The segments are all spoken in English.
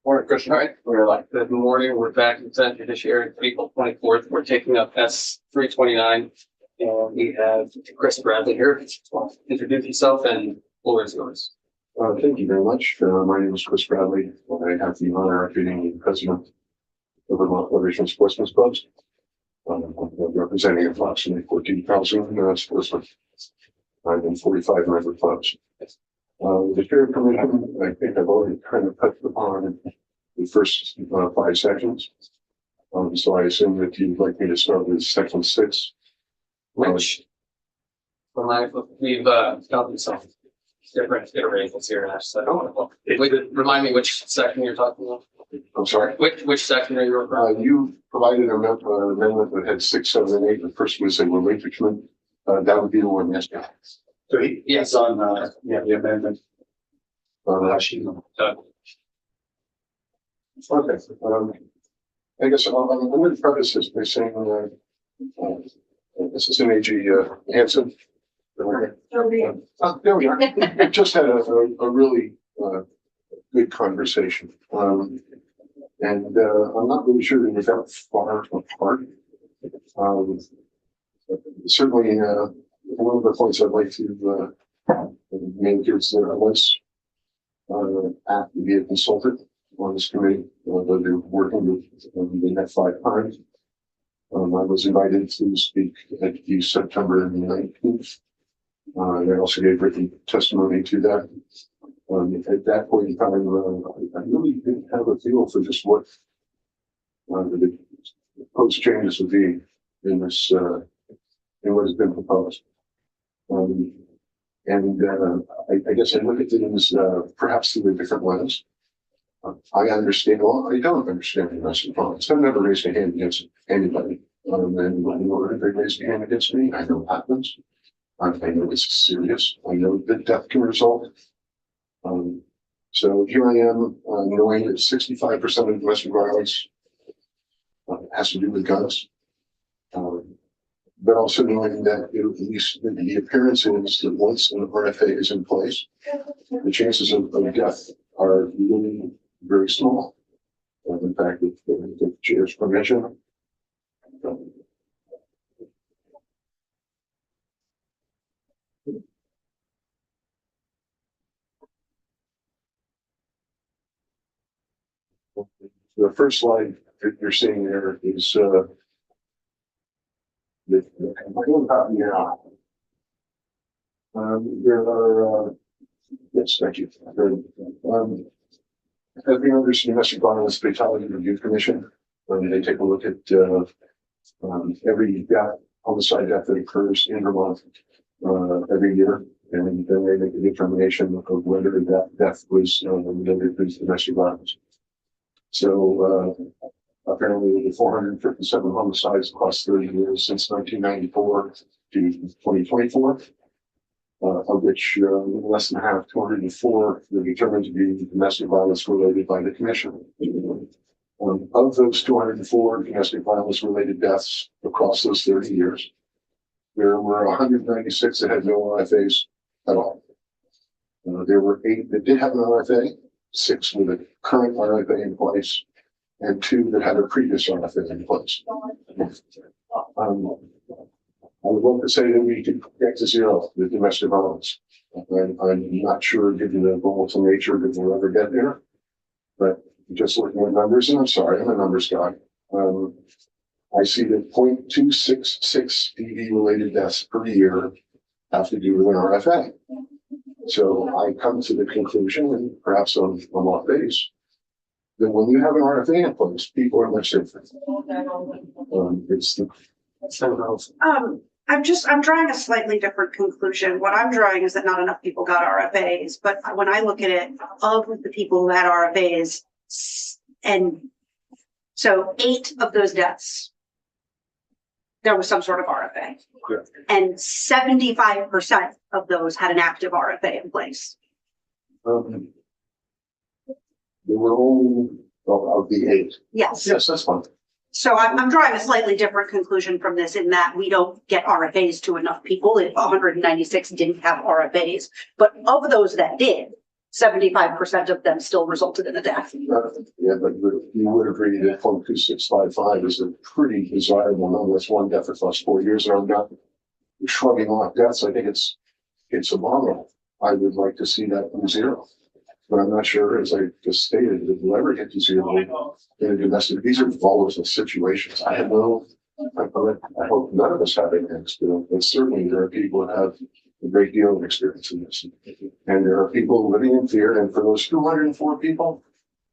Morning, Christian. All right, we're like good morning. We're back in Judiciary, April 24th. We're taking up S329, and we have Chris Bradley here. Introduce yourself and floor is yours. Thank you very much. My name is Chris Bradley. I have the honor of being the president of Vermont Liberation Sportsmen's Clubs. I'm representing approximately 14,000 sportsmen. I'm in 45 member clubs. The Chair Commission, I think I've already kind of touched upon the first 5 sections. So I assume that you'd like me to start with section 6. Which, we've found some different iterations here. So remind me which section you're talking about. I'm sorry. Which section are you referring? You provided an amendment that had 6, 7, and 8. The first was a relinquishment. That would be the one yesterday. So yes, on the amendment. Okay. I guess I'm going to preface this by saying Assistant AG Hanson. There we are. We just had a really good conversation. And I'm not really sure that we got far apart. Certainly, one of the points I'd like to make is that I was asked to be a consultant on this committee, but they're working with the next 5 times. I was invited to speak at the September 19th. I also gave written testimony to that. At that point in time, I really didn't have a feel for just what the proposed changes would be in this, in what has been proposed. I guess I look at it as perhaps through a different lens. I understand, well, I don't understand domestic violence. I've never raised a hand against anybody. And when they raise a hand against me, I know what happens. I know it's serious. I know that death can result. So here I am, knowing that 65% of domestic violence has to do with guns. But also knowing that at least the appearance is that once an RFA is in place, the chances of death are really very small. In fact, with the chair's permission, the first slide that you're seeing there is there are yes, thank you. As we understand, domestic violence fatality review commission, they take a look at every homicide death that occurs in Vermont every year, and then they make a determination of whether that death was related to domestic violence. So apparently the 457 homicides across 30 years since 1994 to 2024, of which less than half, 204, were determined to be domestic violence related by the commission. Of those 204 domestic violence related deaths across those 30 years, there were 196 that had no RFAs at all. There were 8 that did have an RFA, 6 with a current RFA in place, and 2 that had a previous RFA in place. I would love to say that we could get to 0 with domestic violence. I'm not sure, given the volatile nature, that we'll ever get there. But just looking at numbers, and I'm sorry, I'm a numbers guy. I see that 0.266 DV related deaths per year have to do with an RFA. So I come to the conclusion, and perhaps I'm off base, that when you have an RFA in place, people are much safer. I'm drawing a slightly different conclusion. What I'm drawing is that not enough people got RFAs, but when I look at it, of the people who had RFAs, and so 8 of those deaths, there was some sort of RFA. Yeah. And 75% of those had an active RFA in place. There were only of the 8. Yes. Yes, that's fine. So I'm drawing a slightly different conclusion from this in that we don't get RFAs to enough people. If 196 didn't have RFAs, but of those that did, 75% of them still resulted in a death. Yeah, but you would agree that 0.2655 is a pretty desirable number. That's one death across 4 years, and I'm not shrugging off deaths. I think it's abominable. I would like to see that be zero. But I'm not sure, as I just stated, that we'll ever get to zero in a domestic. These are volatile situations. I hope none of us have any experience, but certainly there are people that have a great deal of experience in this. And there are people living in fear. And for those 204 people,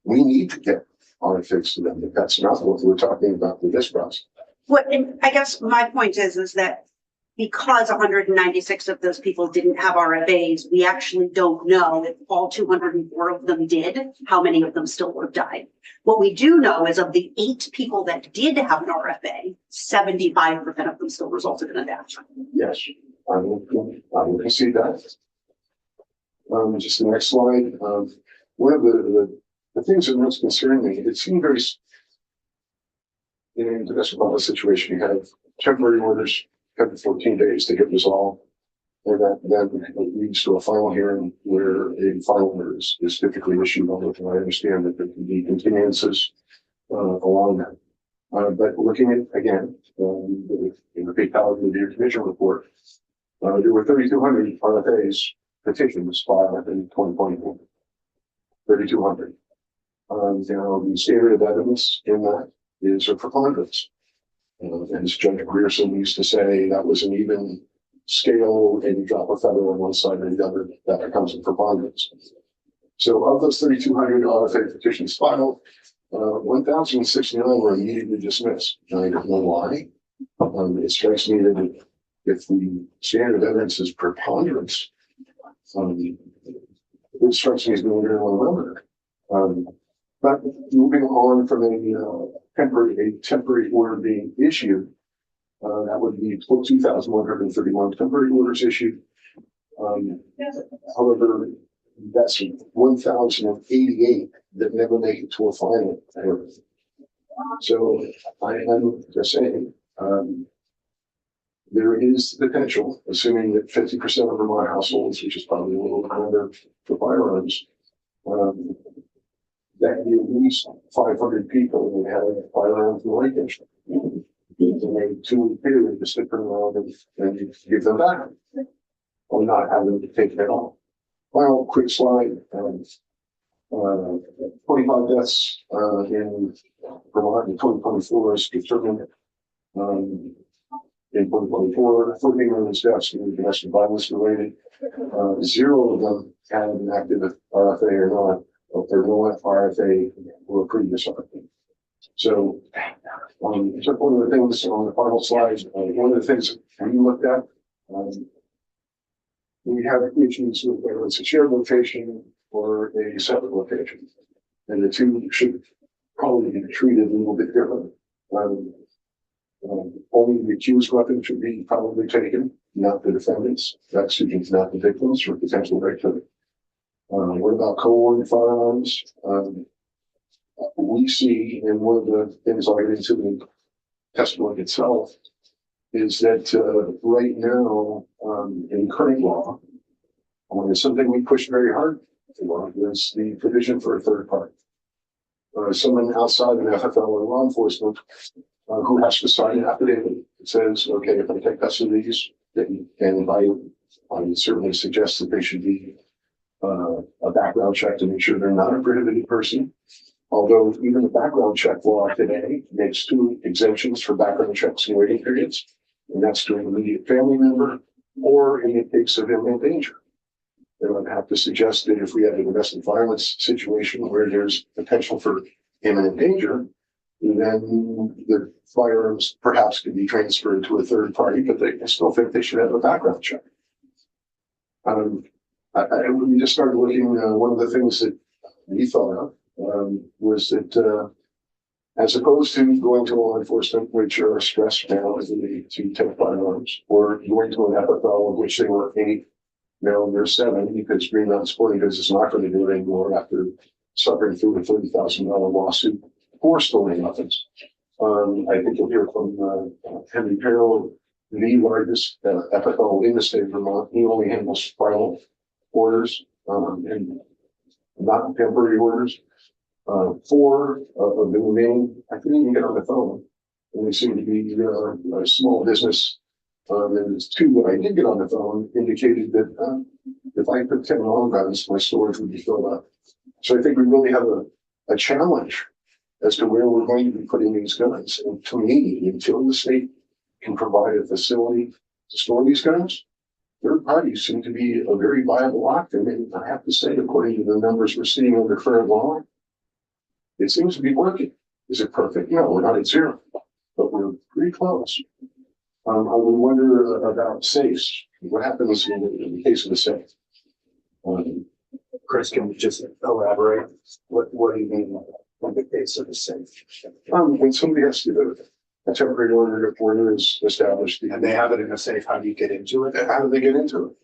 we need to get our fix to them. But that's not what we're talking about with this process. What, and I guess my point is that because 196 of those people didn't have RFAs, we actually don't know if all 204 of them did, how many of them still would have died. What we do know is of the 8 people that did have an RFA, 75% of them still resulted in a death. Yes, I will concede that. Just the next slide. One of the things that most concerned me, it seemed very, in the domestic violence situation, you have temporary orders every 14 days to get resolved. And that then leads to a final hearing where a final order is typically issued. Although I understand that there can be continuances along that. But looking at, again, in the Fatality Review Commission report, there were 3,200 RFAs petitions filed in 2024. 3,200. Now, the standard of evidence in that is a preponderance. And as Judge Grierson used to say, that was an even scale, and you drop a feather on one side or the other, that becomes a preponderance. So of those 3,200 RFA petitions filed, 1,069 were immediately dismissed. And I don't know why. It strikes me that if the standard of evidence is preponderance, it strikes me as being very low number. But moving on from a temporary order being issued, that would be 2,131 temporary orders issued. However, that's 1,088 that never make it to a final order. So I'm just saying, there is the potential, assuming that 50% of Vermont households, which is probably a little under for firearms, that at least 500 people would have firearms in litigation. And a 2-week period to sit around and give them back, or not have them to take it at all. Final quick slide. 25 deaths in Vermont in 2024 is determined. In 2024, 14 of those deaths were domestic violence related. 0 of them had an active RFA or not. If there were no RFA or previous RFA. So, so one of the things on the final slide, one of the things we looked at, we have issues with whether it's a shared location or a separate location. And the two should probably be treated a little bit differently. Only the accused weapon should be probably taken, not the defendants. That's not the victims or potential victims. What about co-ordinate firearms? We see, and one of the things I get into the testimony itself is that right now in current law, something we push very hard for is the provision for a third party. Someone outside an FFL or law enforcement who has to sign an affidavit that says, okay, if I take custody of these, and I would certainly suggest that they should be a background check to make sure they're not a prohibited person. Although even the background check law today makes 2 exemptions for background checks and waiting periods, and that's to an immediate family member or in the case of imminent danger. And I'd have to suggest that if we have a domestic violence situation where there's potential for imminent danger, then the firearms perhaps could be transferred to a third party, but I still think they should have a background check. We just started looking, one of the things that we thought of was that as opposed to going to law enforcement, which are stressed now as to take firearms, or going to an FFL of which they were 8, now they're 7, because Green Mountain Sporting Goods is not going to do it anymore after suffering through a $30,000 lawsuit for stolen weapons. I think you'll hear from Henry Carroll, the largest FFL in the state of Vermont. He only handles final orders, and not temporary orders. Four of the remaining, I couldn't even get on the phone. And they seem to be a small business. And there's two that I did get on the phone indicated that if I put 10 long guns, my storage would be filled up. So I think we really have a challenge as to where we're going to be putting these guns. And to me, until the state can provide a facility to store these guns, third parties seem to be a very viable option. And I have to say, according to the numbers we're seeing under current law, it seems to be working. Is it perfect? No, we're not at zero, but we're pretty close. I would wonder about safes. What happens in the case of a safe? Chris, can you just elaborate? What do you mean in the case of a safe? When somebody has to do a temporary order is established. And they have it in a safe, how do you get into it? How do they get into it?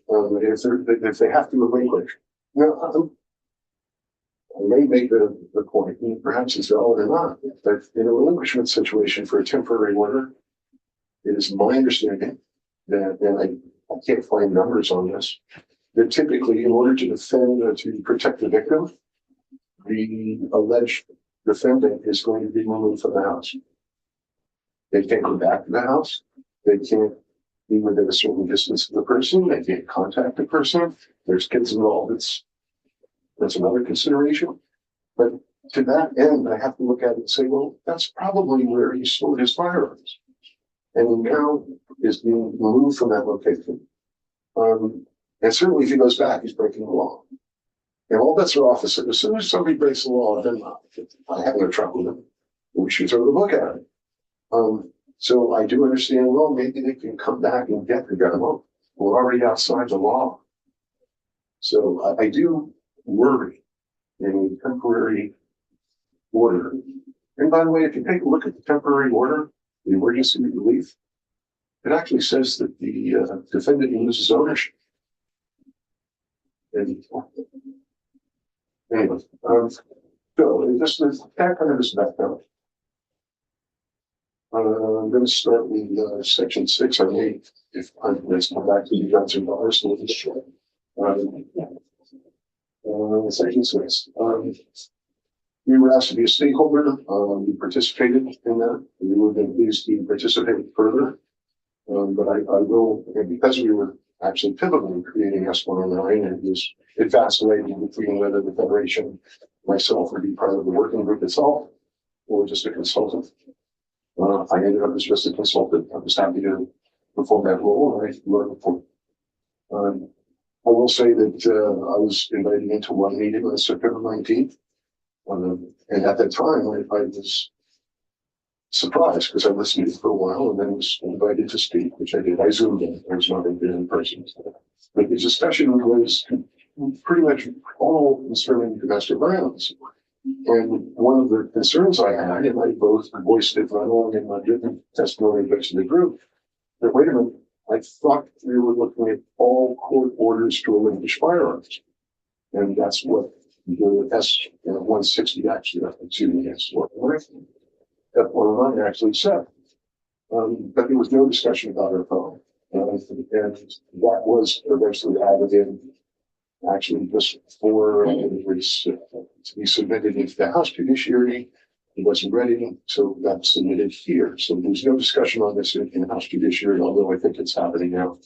If they have to relinquish. I may make the point, and perhaps it's valid or not, but in a relinquishment situation for a temporary order, it is my understanding that, and I can't find numbers on this, that typically in order to defend, to protect the victim, the alleged defendant is going to be removed from the house. They can't go back to the house. They can't be within a certain distance of the person. They can't contact the person. There's kids involved. That's another consideration. But to that end, I have to look at it and say, well, that's probably where he stored his firearms. And he now is being removed from that location. And certainly if he goes back, he's breaking the law. And all bets are off. As soon as somebody breaks the law, then I have no trouble with it. We should throw the book at it. So I do understand, well, maybe they can come back and get the gun. Well, we're already outside the law. So I do worry in a temporary order. And by the way, if you take a look at the temporary order, the emergency relief, it actually says that the defendant loses ownership. And anyway, so just that kind of is background. I'm going to start with section 6 on 8. If let's come back to the guns and bars a little bit short. Section 6. We were asked to be a stakeholder. We participated in that. We would have been pleased to participate further. But I will, and because we were actually pivotal in creating S109, and it vacillated between whether the Federation, myself, would be part of the working group itself or just a consultant. I ended up as just a consultant. I was happy to perform that role, and I learned from it. I will say that I was invited into one meeting on September 19th. And at that time, I was surprised because I listened to it for a while and then was invited to speak, which I did. I zoomed in. I was not in person. But the discussion was pretty much all concerning domestic violence. And one of the concerns I had, and I both voiced it not only in my written testimony but to the group, that wait a minute, I thought we were looking at all court orders to relinquish firearms. And that's what the S160 actually, excuse me, F109 actually said. But there was no discussion about our phone. And that was eventually added in actually just for to be submitted into the House Judiciary. It wasn't ready, so that submitted here. So there's no discussion on this in House Judiciary, although I think it's happening now.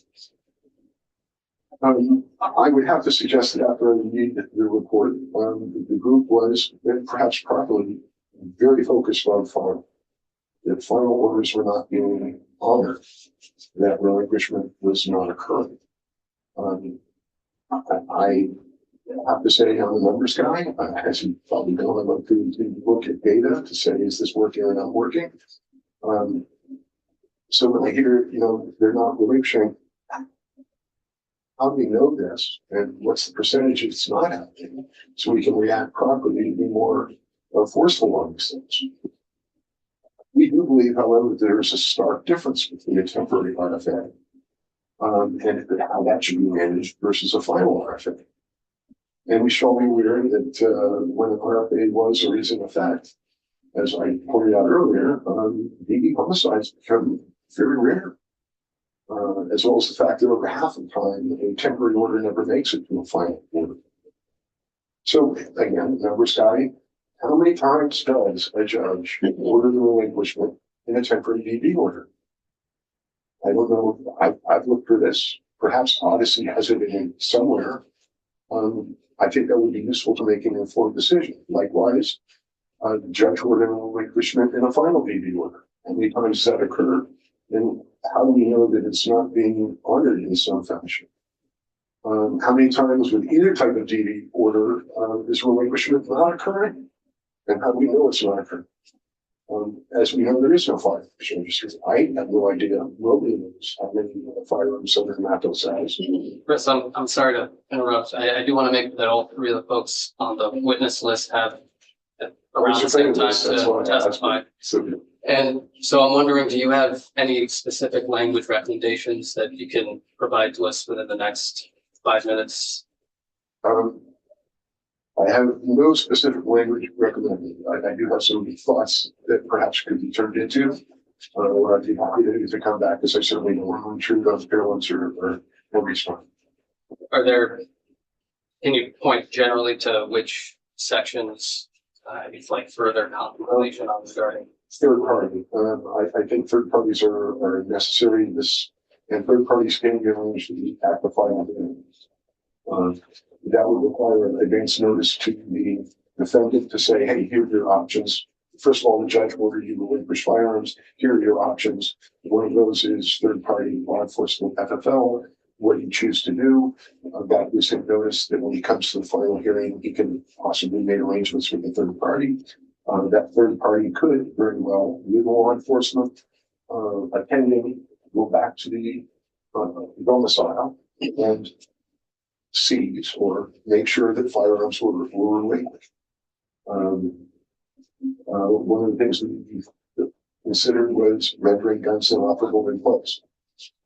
I would have to suggest that after I read the report, the group was, perhaps properly, very focused on final. That final orders were not being honored. That relinquishment was not occurring. I have to say I'm a numbers guy. As you probably know, I love to look at data to say, is this working or not working? So when I hear, they're not relinquishing, how do we know this? And what's the percentage it's not happening? So we can react properly and be more forceful on these things. We do believe, however, there's a stark difference between a temporary RFA and how that should be managed versus a final RFA. And we shall be aware that when an RFA was or is in effect, as I pointed out earlier, DV homicides become very rare. As well as the fact that over half the time, a temporary order never makes it to a final order. So again, numbers guy, how many times does a judge order the relinquishment in a temporary DD order? I don't know. I've looked for this. Perhaps Odyssey has it in somewhere. I think that would be useful to make an informed decision. Likewise, judge ordering a relinquishment in a final DD order. How many times does that occur? And how do we know that it's not being honored in some fashion? How many times with either type of DD order is relinquishment not occurring? And how do we know it's not occurring? As we know, there is no firearms registry. I have no idea. Nobody knows how many firearms under Matos has. Chris, I'm sorry to interrupt. I do want to make that all three of the folks on the witness list have around the same time to testify. And so I'm wondering, do you have any specific language recommendations that you can provide to us within the next 5 minutes? I have no specific language recommended. I do have some thoughts that perhaps could be turned into. Or I'd be happy to come back, because I certainly don't want to intrude on parents or respond. Can you point generally to which sections, it's like further contemplation on regarding? Third party. I think third parties are necessary. And third parties can be arranged to be at the final hearing. That would require an advance notice to the defendant to say, hey, here are your options. First of all, the judge ordered you to relinquish firearms. Here are your options. One of those is third party law enforcement FFL. What you choose to do, that gives him notice that when he comes to the final hearing, he can possibly make arrangements with the third party. That third party could very well, with law enforcement attending, go back to the domicile and seize or make sure that firearms were relinquished. One of the things we considered was rendering guns inoperable in place,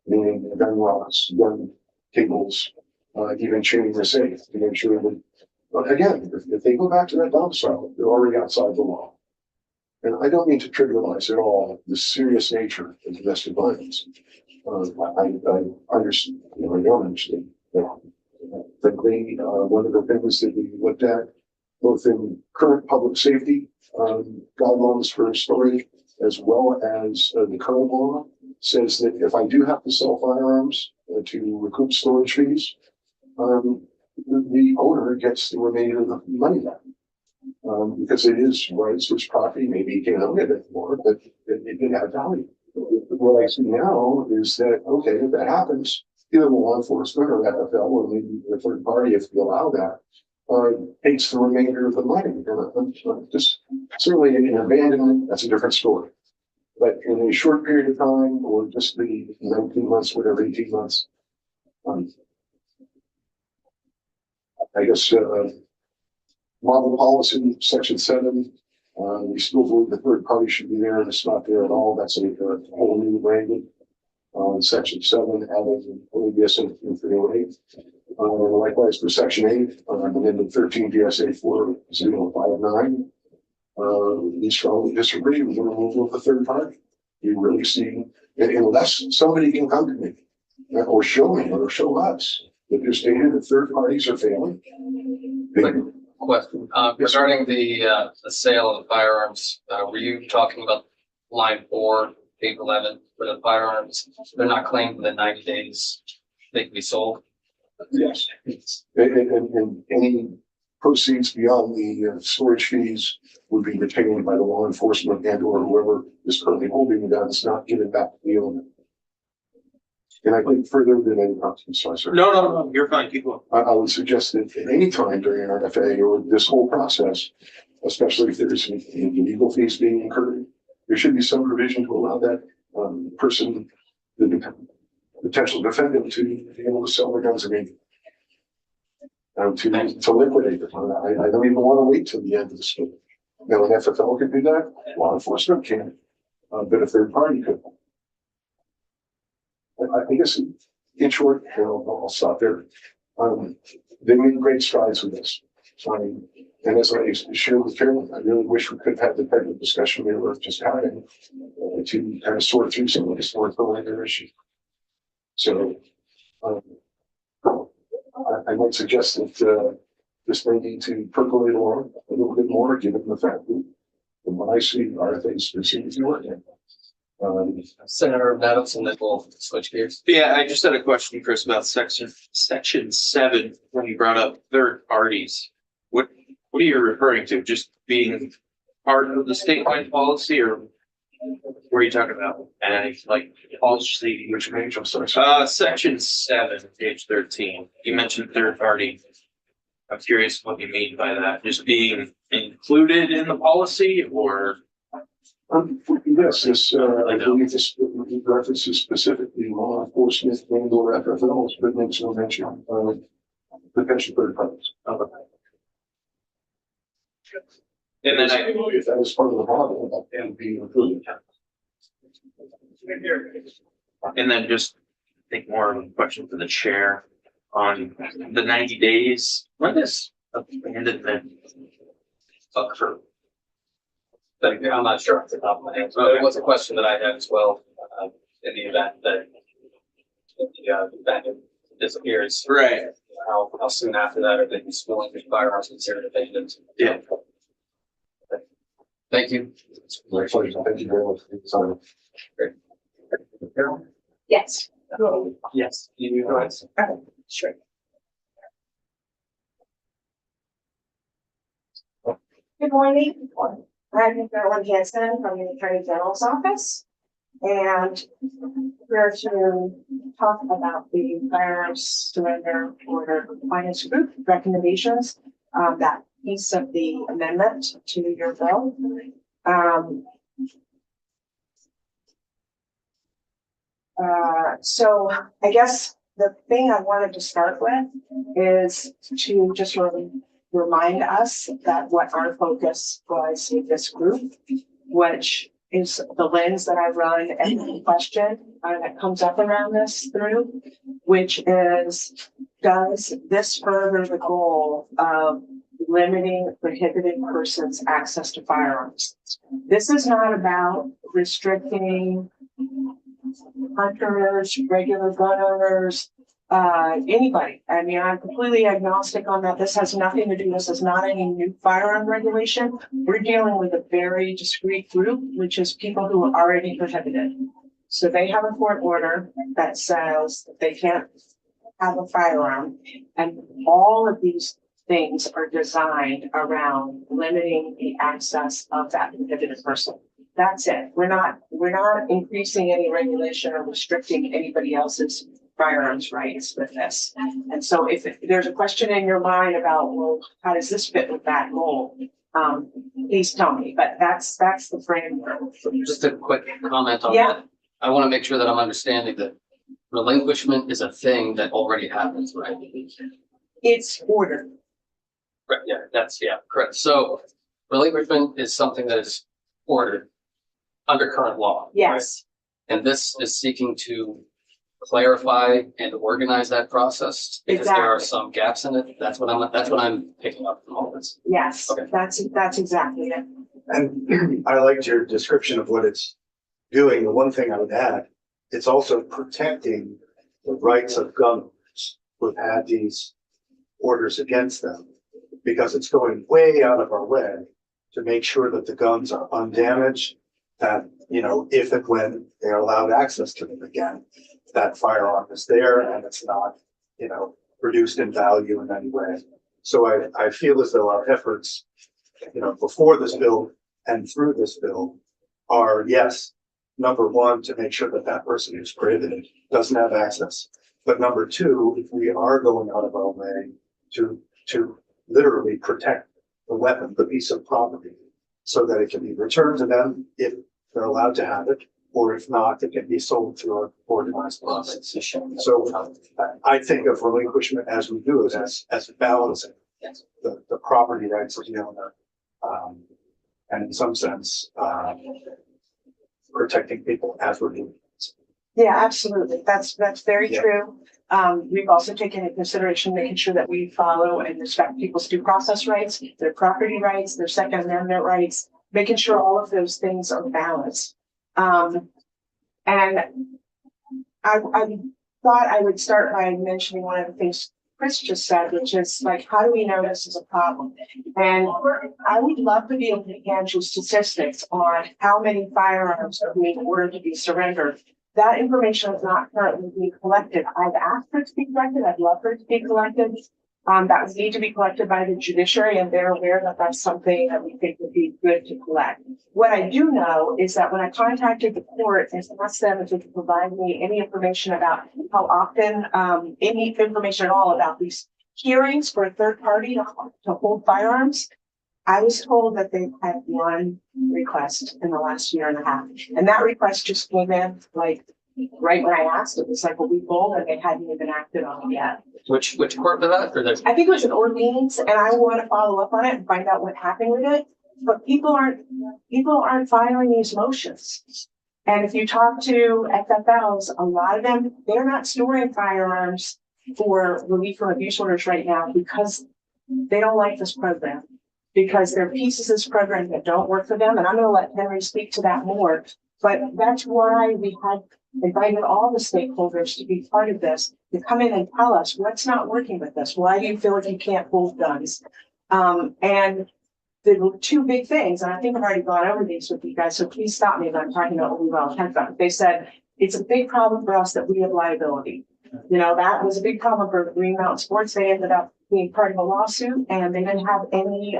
meaning gun locks, gun cables, even chaining the safe to make sure that, but again, if they go back to that domicile, they're already outside the law. And I don't mean to trivialize at all the serious nature of domestic violence. I understand, I don't understand that. Frankly, one of the things that we looked at, both in current public safety guidelines for storage, as well as the current law, says that if I do have to sell firearms to recoup storage fees, the owner gets the remainder of the money back. Because it is rights, it's property, maybe you can't own it anymore, but it can have value. What I see now is that, okay, if that happens, either law enforcement or FFL or maybe the third party, if we allow that, takes the remainder of the money. And just certainly in abandonment, that's a different story. But in a short period of time, or just the 19 months, whatever, 18 months, I guess model policy, section 7, we still believe the third party should be there, and it's not there at all. That's a whole new branding. Section 7, adding OBS and 308. Likewise for section 8, amendment 13 DSA 4059. We strongly disagree with the removal of the third party. We really see, unless somebody can come to me or show me or show us that there's data that third parties are failing. Question regarding the sale of firearms. Were you talking about line 4, page 11, for the firearms? They're not claimed within 90 days. They can be sold. Yes, and any proceeds beyond the storage fees would be retained by the law enforcement and or whoever is currently holding the guns, not given back to the owner. And I think further than any, I'm sorry, sir. No, you're fine. Keep going. I would suggest that at any time during an RFA or this whole process, especially if there's any legal fees being incurred, there should be some provision to allow that person, the potential defendant, to be able to sell their guns again. To liquidate it. I don't even want to wait till the end of the story. Now, an FFL can do that, law enforcement can, but a third party could. I guess in short, I'll stop there. They made great strides with this. And as I shared with Carolyn, I really wish we could have had the type of discussion we were just having to kind of sort through some of these more preliminary issues. So I might suggest that this may need to percolate along a little bit more, given the fact that from what I see, RFAs specifically working. Senator Maddox, and then we'll switch gears. Yeah, I just had a question, Chris, about section 7, when you brought up third parties. What are you referring to? Just being part of the statewide policy, or what are you talking about? And like policy, Which page, I'm sorry. section 7, page 13, you mentioned third party. I'm curious what you mean by that. Just being included in the policy, or? Yes, this, I believe this references specifically law enforcement and or FFLs, but makes no mention of potential third parties. And then If that is part of the model, that can be included. And then just think more of a question for the chair on the 90 days. When does abandonment occur? But I'm not sure off the top of my head, but it was a question that I had as well, in the event that the abandoned disappears. Right. How soon after that are they willing to firearms considered abandoned? Yeah. Thank you. Thank you very much for your time. Yes. Yes. You go ahead. Okay, sure. Good morning. I'm Carolyn Hanson from the Attorney General's office. And we're to talk about the firearms surrender order compliance group recommendations, that piece of the amendment to your bill. So I guess the thing I wanted to start with is to just remind us that what our focus was with this group, which is the lens that I run every question that comes up around this through, which is, does this further the goal of limiting prohibited persons' access to firearms? This is not about restricting hunters, regular gun owners, anybody. I mean, I'm completely agnostic on that. This has nothing to do, this is not any new firearm regulation. We're dealing with a very discrete group, which is people who are already prohibited. So they have a court order that says that they can't have a firearm, and all of these things are designed around limiting the access of that prohibited person. That's it. We're not increasing any regulation or restricting anybody else's firearms rights with this. And so if there's a question in your mind about, well, how does this fit with that goal? Please tell me, but that's the framework. Just a quick comment on Yeah. that. I want to make sure that I'm understanding that relinquishment is a thing that already happens, right? It's ordered. Right, yeah, correct. So relinquishment is something that is ordered under current law. Yes. Right? And this is seeking to clarify and organize that process because there are some gaps in it. That's what I'm picking up from all this. Yes. Okay. That's exactly it. And I liked your description of what it's doing. The one thing I would add, it's also protecting the rights of gun owners who've had these orders against them, because it's going way out of our way to make sure that the guns are undamaged, that, you know, if and when they're allowed access to them again, that firearm is there and it's not, you know, reduced in value in any way. So I feel as though our efforts, you know, before this bill and through this bill are, yes, number one, to make sure that that person who's prohibited doesn't have access. But number two, if we are going out of our way to literally protect the weapon, the piece of property, so that it can be returned to them if they're allowed to have it, or if not, it can be sold through an organized process. So I think of relinquishment as we do it as balancing the property rights of the owner, and in some sense, protecting people as we're doing it. Yeah, absolutely. That's very true. We've also taken into consideration making sure that we follow and respect people's due process rights, their property rights, their Second Amendment rights, making sure all of those things are balanced. And I thought I would start by mentioning one of the things Chris just said, which is like, how do we know this is a problem? And I would love to be able to hand you statistics on how many firearms are being ordered to be surrendered. That information is not currently being collected. I've asked for it to be collected. I'd love for it to be collected. That would need to be collected by the judiciary, and they're aware that that's something that we think would be good to collect. What I do know is that when I contacted the court and asked them if they could provide me any information about how often, any information at all about these hearings for a third party to hold firearms, I was told that they had one request in the last year and a half. And that request just came in like right when I asked. It was like a week old and they hadn't even acted on it yet. Which court was that? Or there's I think it was in Orleans, and I want to follow up on it and find out what happened with it. But people aren't filing these motions. And if you talk to FFLs, a lot of them, they're not storing firearms for relief from abuse orders right now because they don't like this program. Because there are pieces of this program that don't work for them. And I'm going to let Henry speak to that more. But that's why we had invited all the stakeholders to be part of this, to come in and tell us what's not working with this. Why do you feel like you can't hold guns? And the two big things, and I think I've already gone over these with you guys, so please stop me if I'm talking about what we've all talked about. They said, it's a big problem for us that we have liability. You know, that was a big problem for Green Mountain Sports. They ended up being part of a lawsuit, and they didn't have any,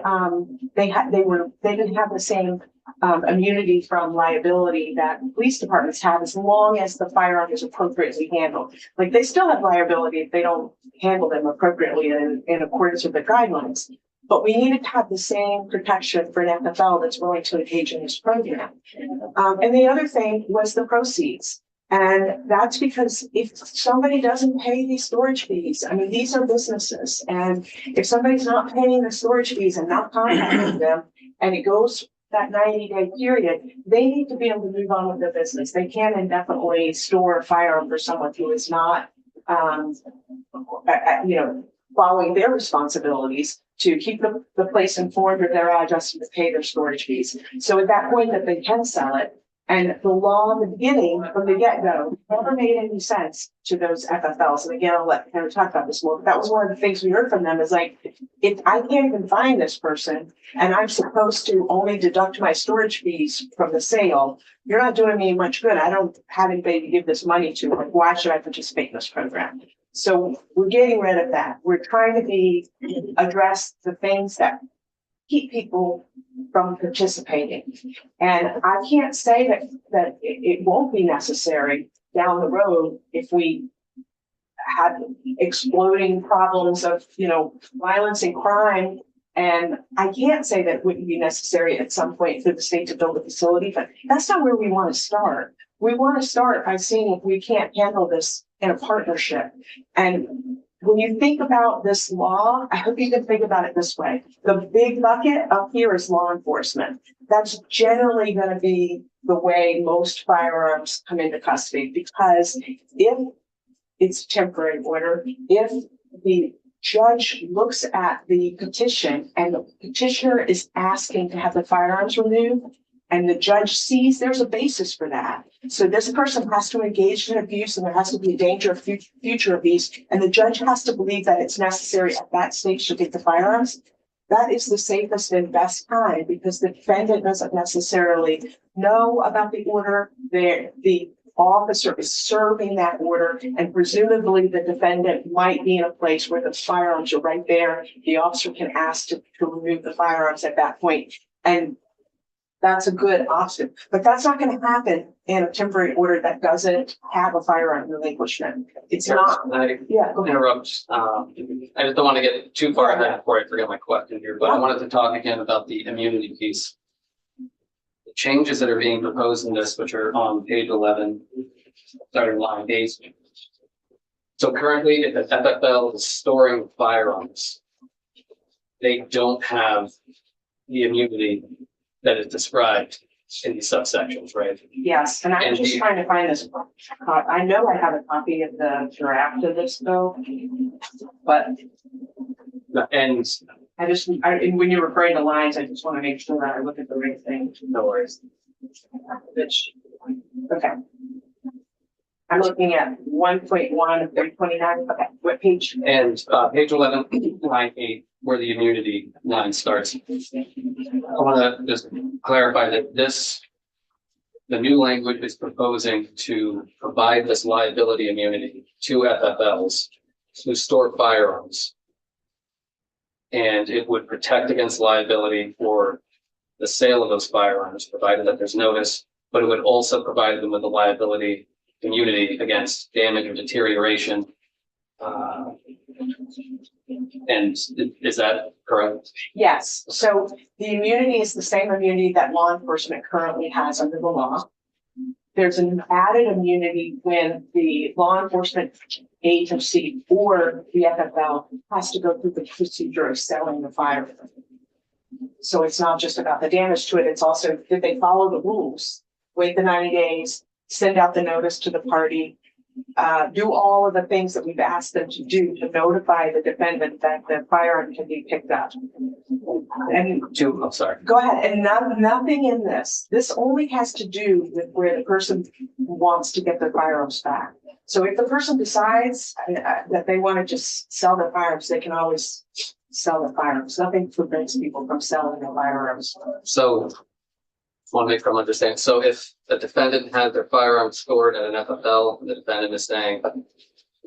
they didn't have the same immunity from liability that police departments have as long as the firearm is appropriately handled. Like, they still have liability if they don't handle them appropriately in accordance with the guidelines. But we needed to have the same protection for an FFL that's willing to engage in this program. And the other thing was the proceeds. And that's because if somebody doesn't pay these storage fees, I mean, these are businesses. And if somebody's not paying the storage fees and not contacting them, and it goes that 90-day period, they need to be able to move on with their business. They can't indefinitely store a firearm for someone who is not, following their responsibilities to keep the place informed of their address and to pay their storage fees. So at that point that they can sell it, and the law in the beginning, from the get-go, never made any sense to those FFLs. And again, I'll let Henry talk about this more, but that was one of the things we heard from them is like, if I can't even find this person and I'm supposed to only deduct my storage fees from the sale, you're not doing me much good. I don't have anybody to give this money to. Like, why should I participate in this program? So we're getting rid of that. We're trying to address the things that keep people from participating. And I can't say that it won't be necessary down the road if we have exploding problems of, violence and crime. And I can't say that it wouldn't be necessary at some point for the state to build a facility, but that's not where we want to start. We want to start by seeing if we can't handle this in a partnership. And when you think about this law, I hope you can think about it this way. The big bucket up here is law enforcement. That's generally going to be the way most firearms come into custody, because if it's temporary order, if the judge looks at the petition and the petitioner is asking to have the firearms removed, and the judge sees there's a basis for that. So this person has to engage in abuse and there has to be a danger of future abuse. And the judge has to believe that it's necessary at that stage to get the firearms. That is the safest and best time, because the defendant doesn't necessarily know about the order. The officer is serving that order, and presumably the defendant might be in a place where the firearms are right there. The officer can ask to remove the firearms at that point. And that's a good option, but that's not going to happen in a temporary order that doesn't have a firearm relinquishment. It's not. Go ahead. Interrupt. I just don't want to get too far ahead before I forget my question here, but I wanted to talk again about the immunity piece. The changes that are being proposed in this, which are on page 11, starting line 8. So currently, if the FFL is storing firearms, they don't have the immunity that is described in these subsections, right? Yes, and I'm just trying to find this. I know I have a copy of the draft of this though, but and when you're referring to lines, I just want to make sure that I look at the right thing. no worries. Okay. I'm looking at 1.1 of 329. Okay, what page? And page 11, line 8, where the immunity line starts. I want to just clarify that the new language is proposing to provide this liability immunity to FFLs who store firearms. And it would protect against liability for the sale of those firearms, provided that there's notice, but it would also provide them with a liability immunity against damage or deterioration. And is that correct? Yes, so the immunity is the same immunity that law enforcement currently has under the law. There's an added immunity when the law enforcement agency or the FFL has to go through the procedure of selling the firearm. So it's not just about the damage to it, it's also, did they follow the rules? Wait the 90 days, send out the notice to the party, do all of the things that we've asked them to do to notify the defendant that the firearm can be picked up. And I'm sorry. go ahead, and nothing in this only has to do with where the person wants to get their firearms back. So if the person decides that they want to just sell their firearms, they can always sell their firearms. Nothing prevents people from selling their firearms. So want to make sure I'm understanding. So if the defendant had their firearms stored at an FFL, the defendant is saying,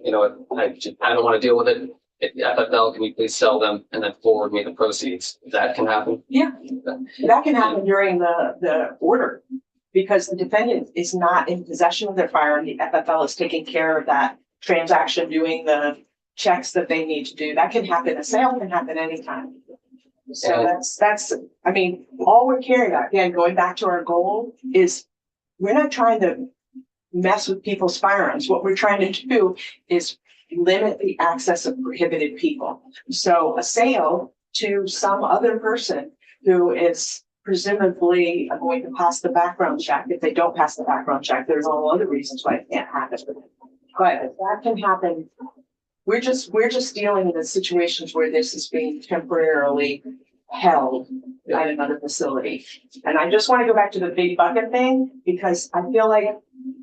you know, I don't want to deal with it. If the FFL, can you please sell them and then forward me the proceeds? That can happen. Yeah, that can happen during the order because the defendant is not in possession of their firearm. The FFL is taking care of that transaction, doing the checks that they need to do. That can happen. A sale can happen anytime. So that's, I mean, all we're caring about, again, going back to our goal is we're not trying to mess with people's firearms. What we're trying to do is limit the access of prohibited people. So a sale to some other person who is presumably going to pass the background check. If they don't pass the background check, there's all other reasons why it can't happen. But that can happen. We're just dealing with situations where this is being temporarily held at another facility. And I just want to go back to the big bucket thing, because I feel like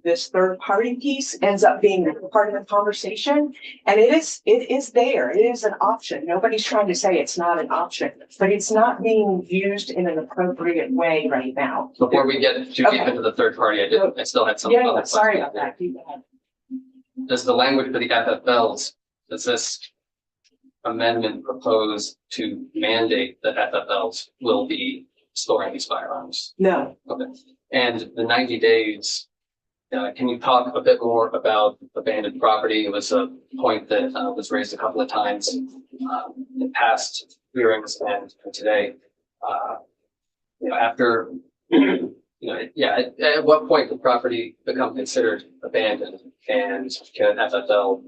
this third party piece ends up being part of the conversation. And it is there. It is an option. Nobody's trying to say it's not an option, but it's not being used in an appropriate way right now. Before we get too deep into the third party, I still had some. Yeah, sorry about that. Keep going. Does the language for the FFLs, does this amendment propose to mandate that FFLs will be storing these firearms? No. Okay. And the 90 days, can you talk a bit more about abandoned property? It was a point that was raised a couple of times in past hearings and today. After, at what point does property become considered abandoned, and can an FFL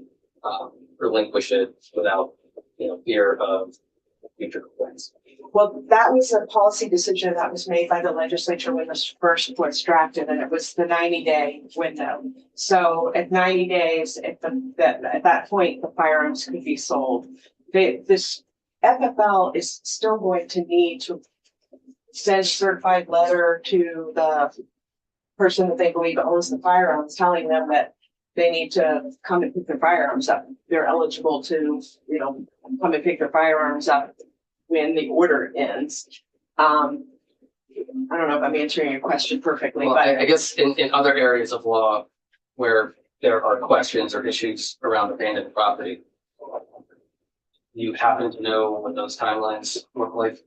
relinquish it without, fear of future complaints? Well, that was a policy decision that was made by the legislature when this first was drafted, and it was the 90-day window. So at 90 days, at that point, the firearms could be sold. This FFL is still going to need to send a certified letter to the person that they believe owns the firearms, telling them that they need to come and pick their firearms up. They're eligible to, come and pick their firearms up when the order ends. I don't know if I'm answering your question perfectly, Well, but I guess in other areas of law where there are questions or issues around abandoned property, you happen to know what those timelines look like?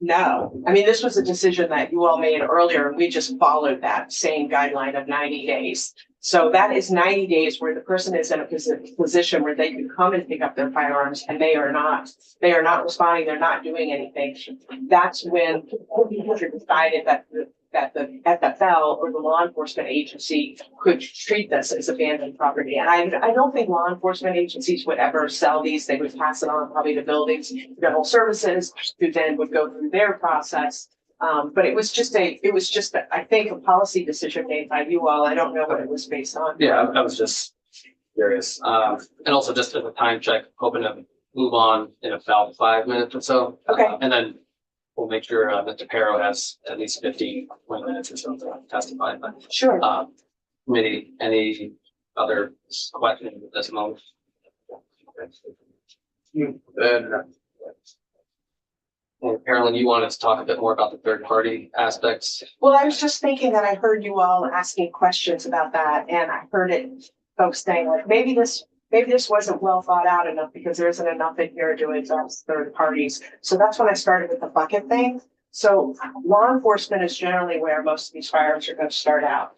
no. I mean, this was a decision that you all made earlier, and we just followed that same guideline of 90 days. So that is 90 days where the person is in a position where they can come and pick up their firearms, and they are not responding, they're not doing anything. That's when we decided that the FFL or the law enforcement agency could treat this as abandoned property. And I don't think law enforcement agencies would ever sell these. They would pass it on probably to buildings, general services, who then would go through their process. But it was just I think, a policy decision made by you all. I don't know what it was based on. Yeah, I was just curious. And also just as a time check, hoping to move on in about 5 minutes or so. Okay. And then we'll make sure that DePero has at least 15, 20 minutes or so to testify. But Sure. committee, any other questions at this moment? And Carolyn, you wanted to talk a bit more about the third party aspects. Well, I was just thinking that I heard you all asking questions about that, and I heard it, folks saying like, maybe this wasn't well thought out enough because there isn't enough in here to address third parties. So that's when I started with the bucket thing. So law enforcement is generally where most of these firearms are going to start out.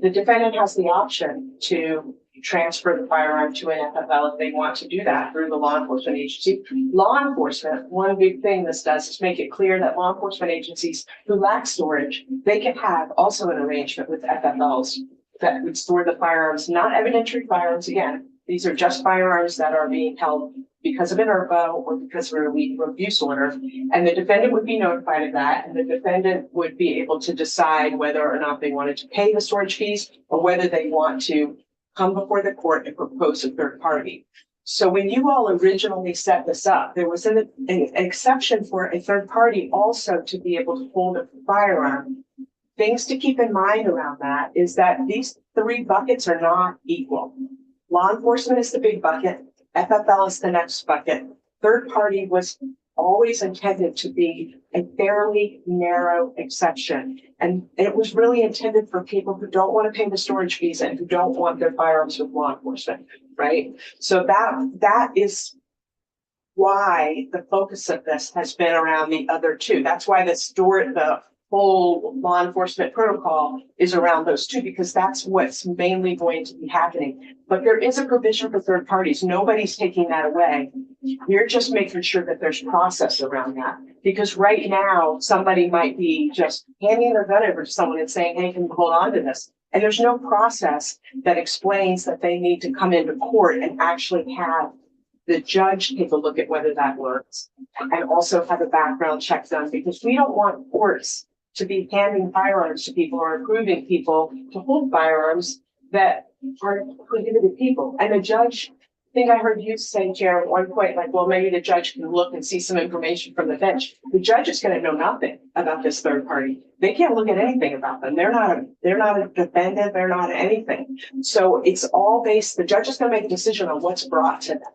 The defendant has the option to transfer the firearm to an FFL if they want to do that through the law enforcement agency. Law enforcement, one big thing this does is make it clear that law enforcement agencies who lack storage, they can have also an arrangement with FFLs that would store the firearms, not evidentiary firearms again. These are just firearms that are being held because of an IRPA or because of a relief from abuse order. And the defendant would be notified of that, and the defendant would be able to decide whether or not they wanted to pay the storage fees or whether they want to come before the court and propose a third party. So when you all originally set this up, there was an exception for a third party also to be able to hold a firearm. Things to keep in mind around that is that these three buckets are not equal. Law enforcement is the big bucket. FFL is the next bucket. Third party was always intended to be a fairly narrow exception. And it was really intended for people who don't want to pay the storage fees and who don't want their firearms with law enforcement, right? So that is why the focus of this has been around the other two. That's why the whole law enforcement protocol is around those two, because that's what's mainly going to be happening. But there is a provision for third parties. Nobody's taking that away. You're just making sure that there's process around that. Because right now, somebody might be just handing their gun over to someone and saying, hey, can you hold on to this? And there's no process that explains that they need to come into court and actually have the judge take a look at whether that works and also have a background check done, because we don't want courts to be handing firearms to people or approving people to hold firearms that are prohibited people. And the judge, I think I heard you say, Chair, at one point, like, well, maybe the judge can look and see some information from the bench. The judge is going to know nothing about this third party. They can't look at anything about them. They're not a defendant. They're not anything. So it's all based, the judge is going to make a decision on what's brought to them.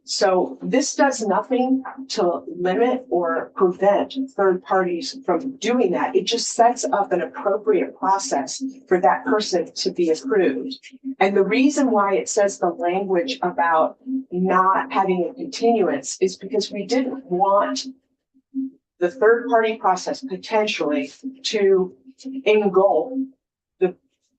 So this does nothing to limit or prevent third parties from doing that. It just sets up an appropriate process for that person to be approved. And the reason why it says the language about not having a continuance is because we didn't want the third party process potentially to engulf the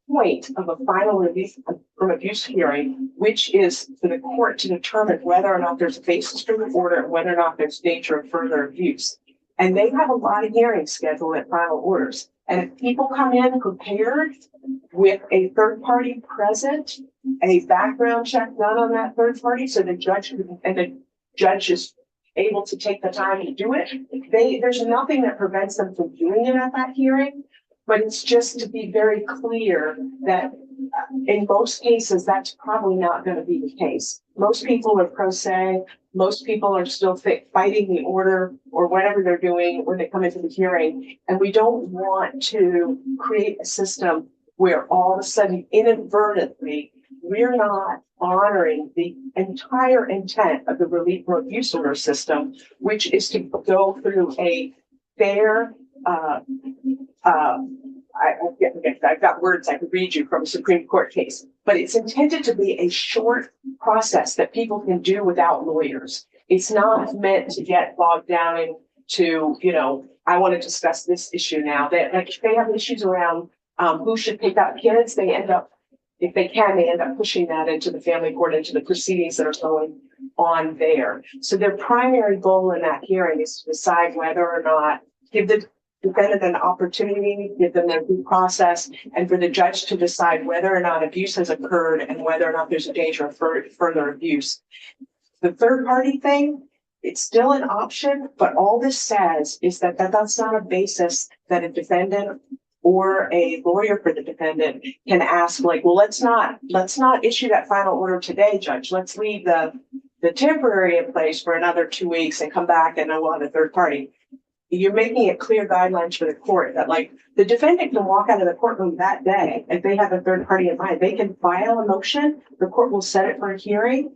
point of a final release from abuse hearing, which is for the court to determine whether or not there's a basis for the order and whether or not there's danger of further abuse. And they have a lot of hearings scheduled at final orders. And if people come in prepared with a third party present, a background check done on that third party, so the judge is able to take the time to do it, there's nothing that prevents them from doing it at that hearing. But it's just to be very clear that in most cases, that's probably not going to be the case. Most people are pro se. Most people are still fighting the order or whatever they're doing when they come into the hearing. And we don't want to create a system where all of a sudden, inadvertently, we're not honoring the entire intent of the relief from abuse order system, which is to go through a fair, I've got words I could read you from a Supreme Court case, but it's intended to be a short process that people can do without lawyers. It's not meant to get bogged down into, I want to discuss this issue now. If they have issues around who should pick up kids, they end up pushing that into the family court, into the proceedings that are going on there. So their primary goal in that hearing is to decide whether or not give the defendant an opportunity, give them their due process, and for the judge to decide whether or not abuse has occurred and whether or not there's a danger of further abuse. The third party thing, it's still an option, but all this says is that that's not a basis that a defendant or a lawyer for the defendant can ask, like, well, let's not issue that final order today, judge. Let's leave the temporary in place for another 2 weeks and come back and we'll have a third party. you're making it clear guidelines for the court that like the defendant can walk out of the courtroom that day if they have a third party in mind. They can file a motion, the court will set it for a hearing.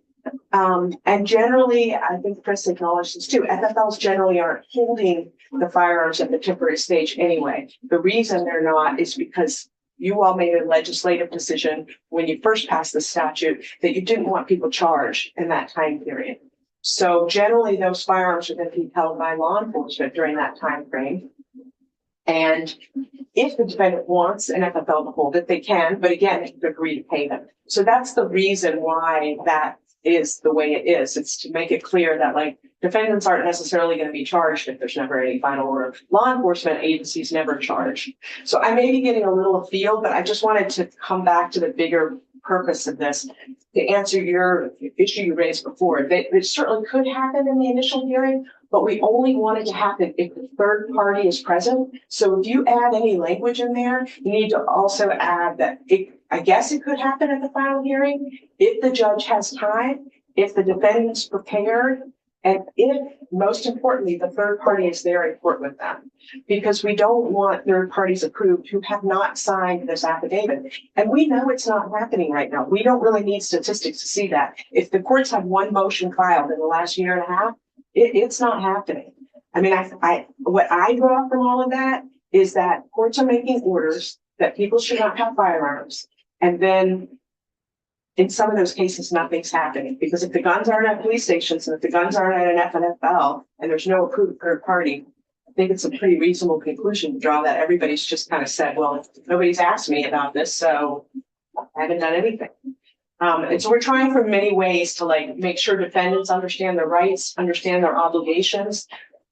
And generally, I think Chris acknowledged this too, FFLs generally aren't holding the firearms at the temporary stage anyway. The reason they're not is because you all made a legislative decision when you first passed the statute that you didn't want people charged in that time period. So generally, those firearms are going to be held by law enforcement during that time frame. And if the defendant wants an FFL to hold it, they can, but again, they can agree to pay them. So that's the reason why that is the way it is. It's to make it clear that like defendants aren't necessarily going to be charged if there's never any final order. Law enforcement agencies never charge. So I may be getting a little afield, but I just wanted to come back to the bigger purpose of this to answer your issue you raised before. It certainly could happen in the initial hearing, but we only want it to happen if the third party is present. So if you add any language in there, you need to also add that I guess it could happen at the final hearing if the judge has time, if the defendant's prepared, and if, most importantly, the third party is there in court with them. Because we don't want third parties approved who have not signed this affidavit. And we know it's not happening right now. We don't really need statistics to see that. If the courts have one motion filed in the last year and a half, it's not happening. I mean, what I draw from all of that is that courts are making orders that people should not have firearms. And then in some of those cases, nothing's happening because if the guns aren't at police stations and if the guns aren't at an FNFL and there's no approved third party, I think it's a pretty reasonable conclusion to draw that everybody's just kind of said, well, nobody's asked me about this, so I haven't done anything. And so we're trying for many ways to like make sure defendants understand their rights, understand their obligations,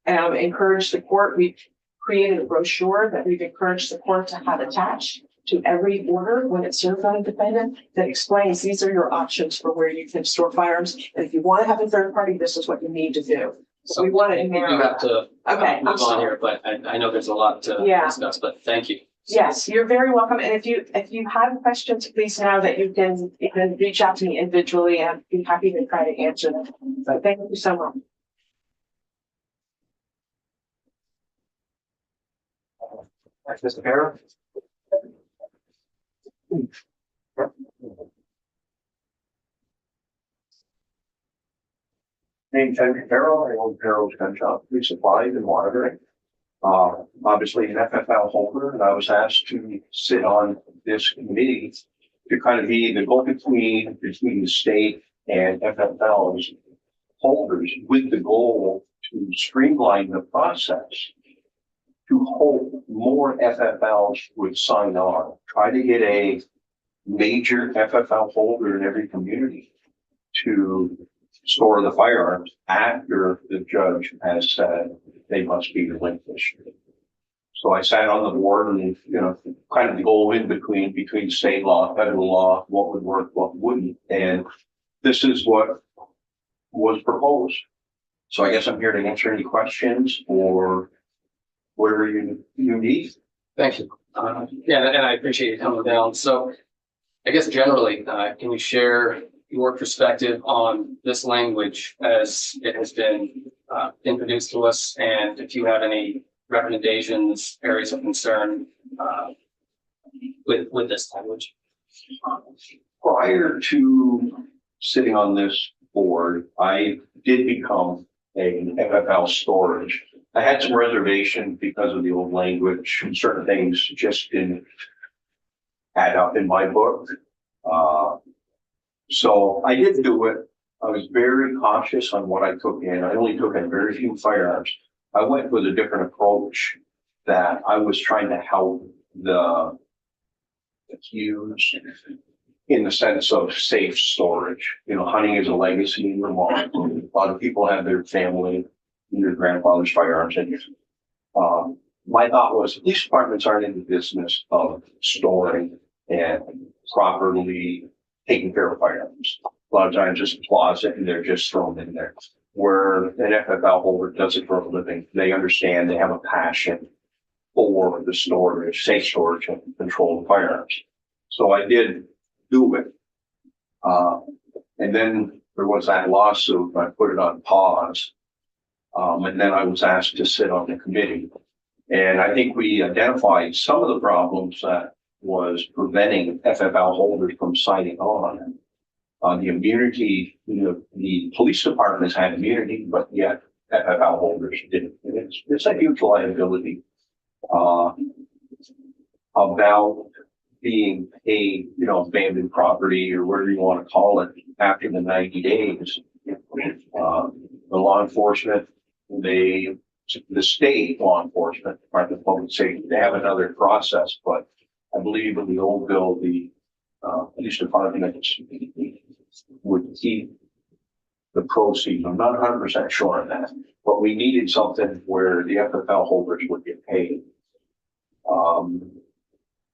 encourage the court. We've created a brochure that we've encouraged the court to have attached to every order when it's served on a defendant that explains these are your options for where you can store firearms. And if you want to have a third party, this is what you need to do. So we want to narrow. You have to Okay, move on here, but I know there's a lot to discuss, but thank you. Yes, you're very welcome. And if you have questions, please know that you can reach out to me individually and I'd be happy to try to answer them. So thank you so much. Mr. Farrow? Name's Henry Farrell. I own Farrell's Gun Shop, Supplies and Monitoring. Obviously an FFL holder, and I was asked to sit on this committee to kind of be the go-between between the state and FFL's holders with the goal to streamline the process to hope more FFLs would sign on, try to get a major FFL holder in every community to store the firearms after the judge has said they must be relinquished. So I sat on the board and, kind of go in between state law, federal law, what would work, what wouldn't. And this is what was proposed. So I guess I'm here to answer any questions or whatever you need. Thank you. Yeah, and I appreciate you coming down. So I guess generally, can you share your perspective on this language as it has been introduced to us? And if you have any recommendations, areas of concern with this language? Prior to sitting on this board, I did become an FFL storage. I had some reservation because of the old language. Certain things just didn't add up in my book. So I did do it. I was very cautious on what I took in. I only took in very few firearms. I went with a different approach that I was trying to help the accused in the sense of safe storage. Hunting is a legacy in Vermont. A lot of people have their family and their grandfather's firearms in it. My thought was police departments aren't in the business of storing and properly taking care of firearms. A lot of times it's a closet and they're just thrown in there. Where an FFL holder does it for a living, they understand, they have a passion for the storage, safe storage and control of firearms. So I did do it. And then there was that lawsuit, I put it on pause. And then I was asked to sit on the committee. And I think we identified some of the problems that was preventing FFL holders from signing on. The immunity, the police departments had immunity, but yet FFL holders didn't. It's a huge liability. About being paid, abandoned property or whatever you want to call it after the 90 days. The law enforcement, the state law enforcement, Department of Public Safety, they have another process, but I believe in the old bill, the police department would keep the proceeds. I'm not 100% sure on that, but we needed something where the FFL holders would get paid.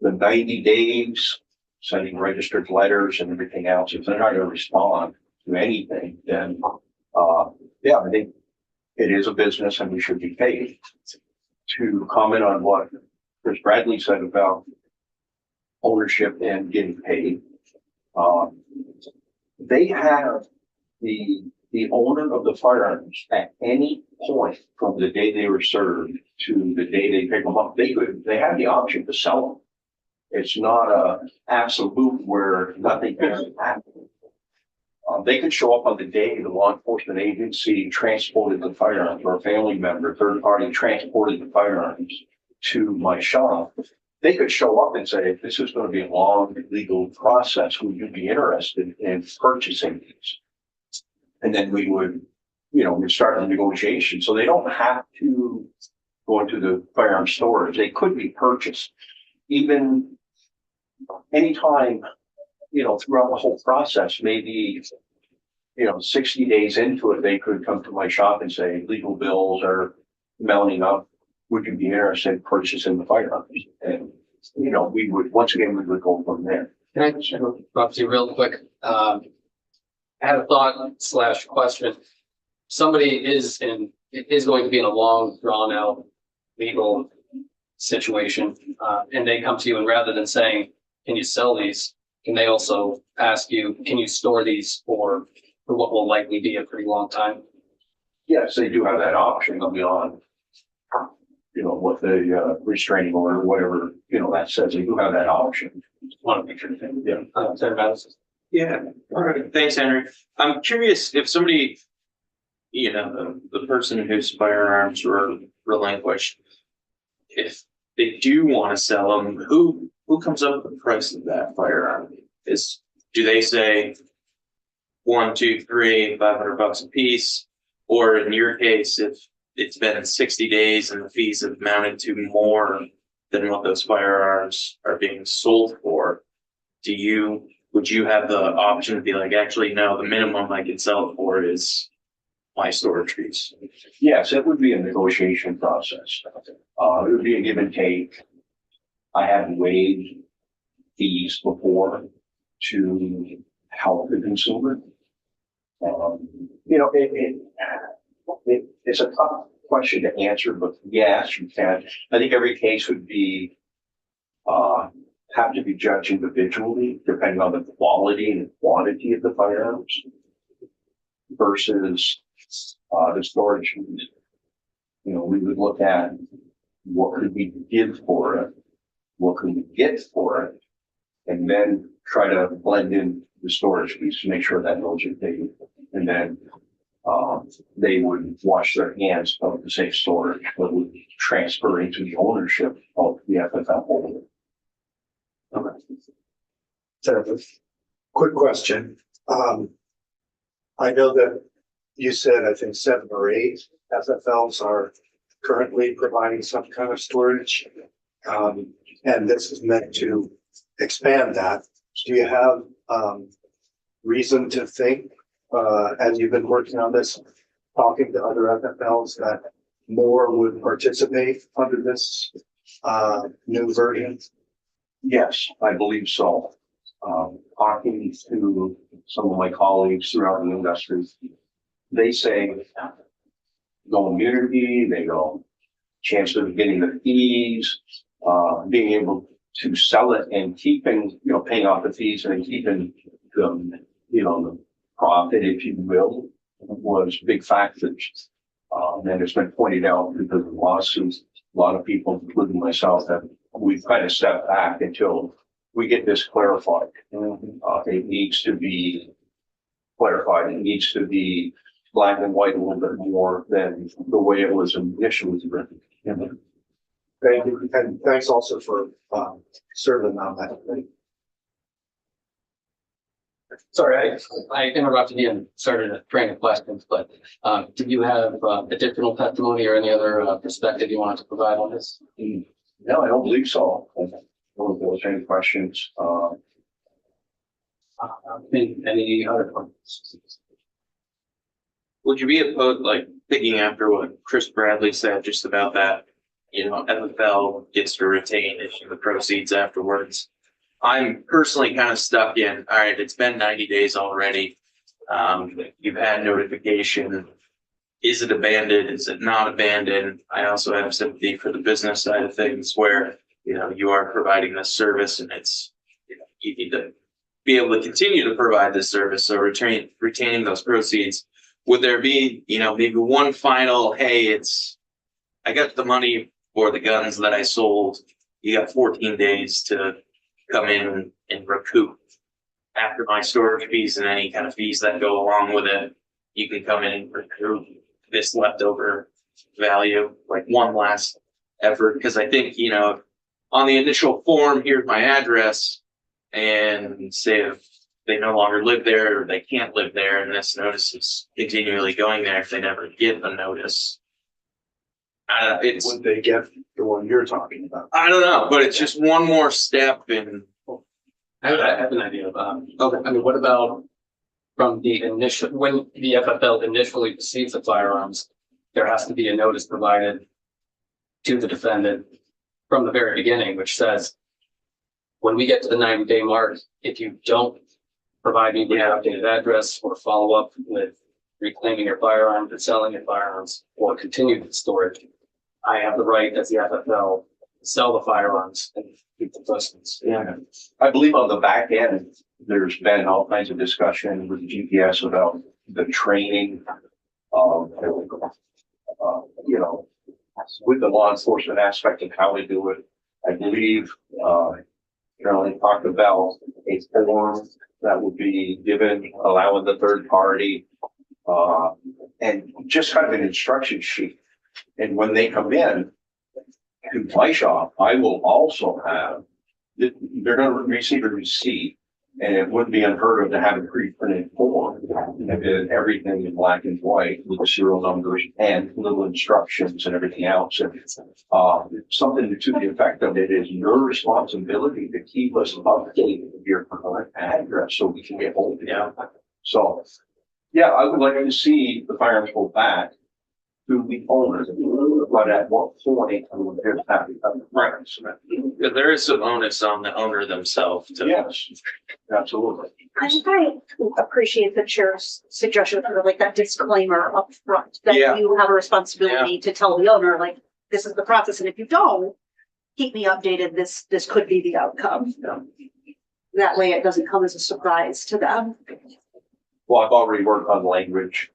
The 90 days, sending registered letters and everything else, if they're not going to respond to anything, then yeah, I think it is a business and we should be paid. To comment on what Chris Bradley said about ownership and getting paid, they have the owner of the firearms at any point from the day they were served to the day they pick them up. They have the option to sell them. It's not a absolute where nothing can happen. They could show up on the day the law enforcement agency transported the firearms, or a family member, third party transported the firearms to my shop. They could show up and say, this is going to be a long legal process. Would you be interested in purchasing these? And then we would, we'd start the negotiation. So they don't have to go into the firearm storage. They could be purchased. Even anytime, throughout the whole process, maybe, 60 days into it, they could come to my shop and say, legal bills are mounting up. Would you be interested in purchasing the firearms? And, we would, once again, we would go from there. Can I interrupt you real quick? I had a thought / question. Somebody is going to be in a long, drawn out legal situation, and they come to you, and rather than saying, can you sell these? Can they also ask you, can you store these for what will likely be a pretty long time? Yes, they do have that option beyond, what the restraining order, whatever, that says. They do have that option. Want to make sure thing. Yeah. Yeah. All right. Thanks, Henry. I'm curious if somebody, the person whose firearms were relinquished, if they do want to sell them, who comes up with the price of that firearm? Do they say 1, 2, 3, $500 a piece? Or in your case, if it's been 60 days and the fees have mounted to more than what those firearms are being sold for, would you have the option to be like, actually, no, the minimum I can sell it for is my storage fees? Yes, it would be a negotiation process. It would be a give and take. I have waived fees before to help the consumer. It's a tough question to answer, but yes, you can. I think every case would be have to be judged individually, depending on the quality and quantity of the firearms versus the storage fees. We would look at what could we give for it, what could we get for it, and then try to blend in the storage fees to make sure that those are paid. And then they would wash their hands of the safe storage, but would transfer into the ownership of the FFL holder. Okay. So, quick question. I know that you said, I think 7 or 8 FFLs are currently providing some kind of storage. And this is meant to expand that. Do you have reason to think, as you've been working on this, talking to other FFLs, that more would participate under this new version? Yes, I believe so. Talking to some of my colleagues throughout the industry, they say no immunity, they go chance of getting the fees, being able to sell it and keeping, paying off the fees and keeping the profit, if you will, was big factors. And it's been pointed out because of lawsuits, a lot of people, including myself, that we've kind of stepped back until we get this clarified. It needs to be clarified. It needs to be black and white a little bit more than the way it was initially written. Thank you, and thanks also for, serving on that. Sorry, I interrupted you and started a train of questions, but did you have additional testimony or any other perspective you wanted to provide on this? No, I don't believe so. I don't know if there was any questions. Any other questions? Would you be opposed, like, picking after what Chris Bradley said just about that, you know, FFL gets to retain issue the proceeds afterwards? I'm personally kind of stuck in, all right, it's been 90 days already. You've had notification. Is it abandoned? Is it not abandoned? I also have sympathy for the business side of things where, you know, you are providing this service and it's, you know, you need to be able to continue to provide this service. So retaining those proceeds. Would there be, you know, maybe one final, hey, I got the money for the guns that I sold. You got 14 days to come in and recoup after my storage fees and any kind of fees that go along with it. You can come in and recoup this leftover value, like one last effort. Because I think, you know, on the initial form, here's my address, and say if they no longer live there or they can't live there, and this notice is continually going there if they never get a notice. Would they get the one you're talking about? I don't know, but it's just one more step in. I have an idea of, okay, I mean, what about from the initial, when the FFL initially receives the firearms, there has to be a notice provided to the defendant from the very beginning, which says, when we get to the 90-day mark, if you don't provide me with your updated address or follow up with reclaiming your firearms and selling your firearms or continued storage, I have the right as the FFL to sell the firearms and keep the proceeds. Yeah, I believe on the back end, there's been all kinds of discussion with GPS about the training of, you know, with the law enforcement aspect of how they do it. I believe, Carolyn talked about a form that would be given, allowing the third party, and just kind of an instruction sheet. And when they come in to my shop, I will also have, they're going to receive a receipt, and it wouldn't be unheard of to have a pre-printed form and everything in black and white with the serial numbers and little instructions and everything else. And something to the effect of it is your responsibility to keep us updated with your current address so we can get hold of you. So, yeah, I would like to see the firearms go back to the owners, but at what point I would have to have the firearms. There is some onus on the owner themselves to. Yes, absolutely. I appreciate the chair's suggestion for like that disclaimer up front, that Yeah. you have a responsibility to tell the owner, like, this is the process, and if you don't, keep me updated, this could be the outcome. That way it doesn't come as a surprise to them. Well, I've already worked on language,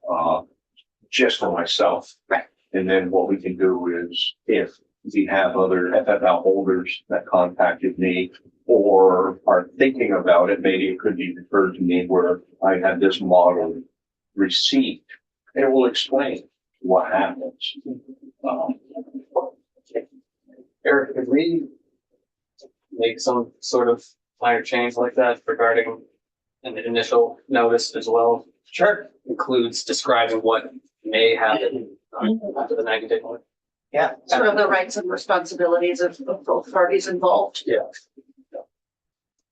just for myself. Right. And then what we can do is if we have other FFL holders that contacted me or are thinking about it, maybe it could be referred to me where I had this model receipt, and it will explain what happens. Eric, could we make some sort of minor change like that regarding an initial notice as well? Sure. Includes describing what may happen after the 90-day mark. Yeah. Sort of the rights and responsibilities of both parties involved. Yeah.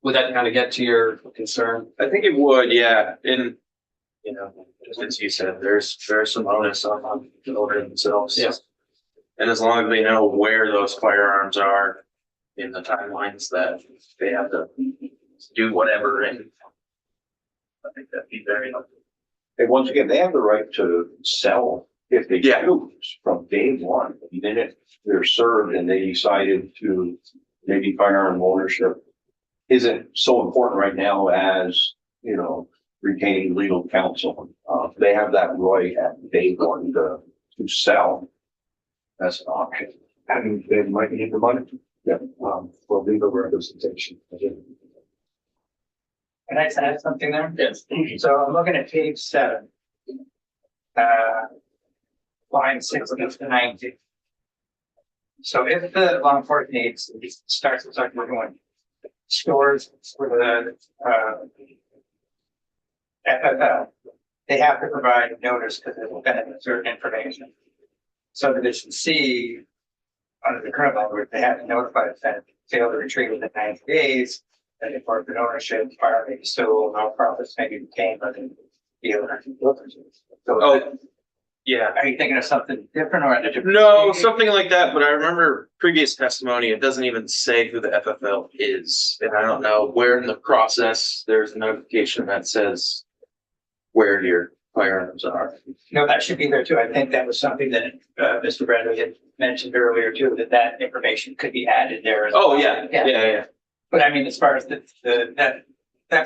Would that kind of get to your concern? I think it would, yeah. And, you know, just as you said, there's some onus on the owner themselves. Yeah. And as long as they know where those firearms are in the timelines that they have to do whatever, and I think that'd be very helpful. And once again, they have the right to sell if they Yeah. choose from day one. The minute they're served and they decided to, maybe firearm ownership isn't so important right now as, you know, retaining legal counsel. They have that right at day one to to sell as an option. And they might need the money. Yeah, for legal representation. Can I add something there? Yes. So I'm looking at page 7. Line 60 to 90. So if the law enforcement needs, it starts with like we're doing stores for the FFL, they have to provide notice because it will benefit certain information. So that it should see under the current language, they have to notify the defendant, fail to retrieve within 90 days, that if forfeit ownership, fire may be stolen, all profits may be retained by the dealer. So Oh, yeah. are you thinking of something different or? a different- No, something like that, but I remember previous testimony, it doesn't even say who the FFL is. And I don't know where in the process, there's a notification that says where your firearms are. No, that should be there too. I think that was something that Mr. Bradley had mentioned earlier too, that information could be added there. as Oh, well. yeah, yeah. But I mean, as far as that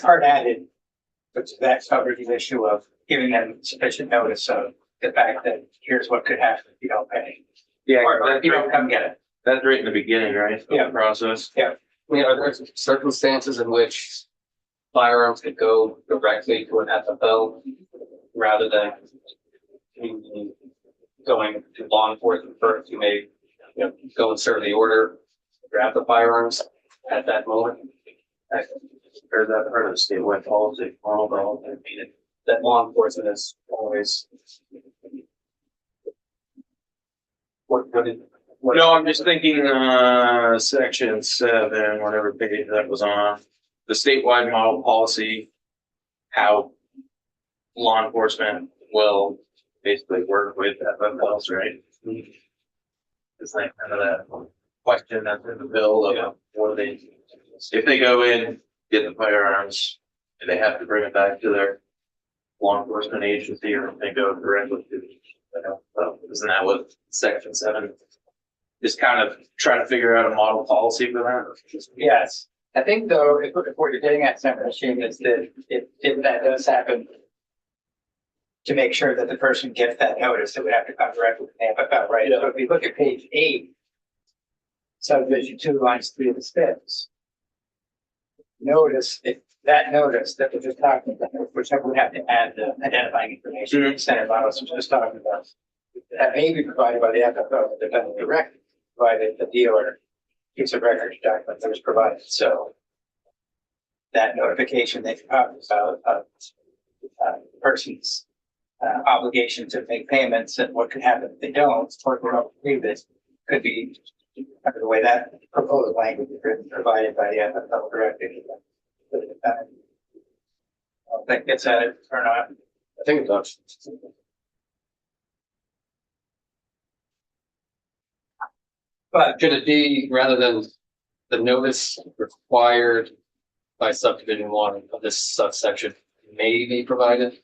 part added, but that covered the issue of giving them sufficient notice of the fact that here's what could happen if you don't pay. Yeah, Or if you don't come get it. that's right in the beginning, right? of the Yeah. Process. I mean, are there circumstances in which firearms could go directly to an FFL rather than going to law enforcement first? You may, go and serve the order, grab the firearms at that moment. Or that part of the statewide policy, all That law enforcement is always. What? No, I'm just thinking, section 7, whatever page that was on, the statewide model policy, how law enforcement will basically work with FFLs, right? It's like kind of that question that's in the bill of what do they, if they go in, get the firearms, do they have to bring it back to their law enforcement agency, or if they go directly to, isn't that what section 7 is kind of trying to figure out a model policy for that? Yes, I think though, if what you're getting at, Senator Machine, is that if that does happen, to make sure that the person gets that notice, it would have to come directly from the FFL, right? So if you look at page 8, subdivision 2, lines 3 to 6. Notice, if that notice that we're just talking about, which would have to add the identifying information, Senator Miles was just talking about, that may be provided by the FFL, the defendant directly, provided the dealer keeps a record of documents that was provided. So that notification that you have about the person's obligation to make payments and what could happen if they don't, or if they don't pay this, could be under the way that proposed language is written, provided by the FFL directly. I don't think it's at it or not. I think it does. But should it be, rather than the notice required by subdivision 1 of this subsection may be provided?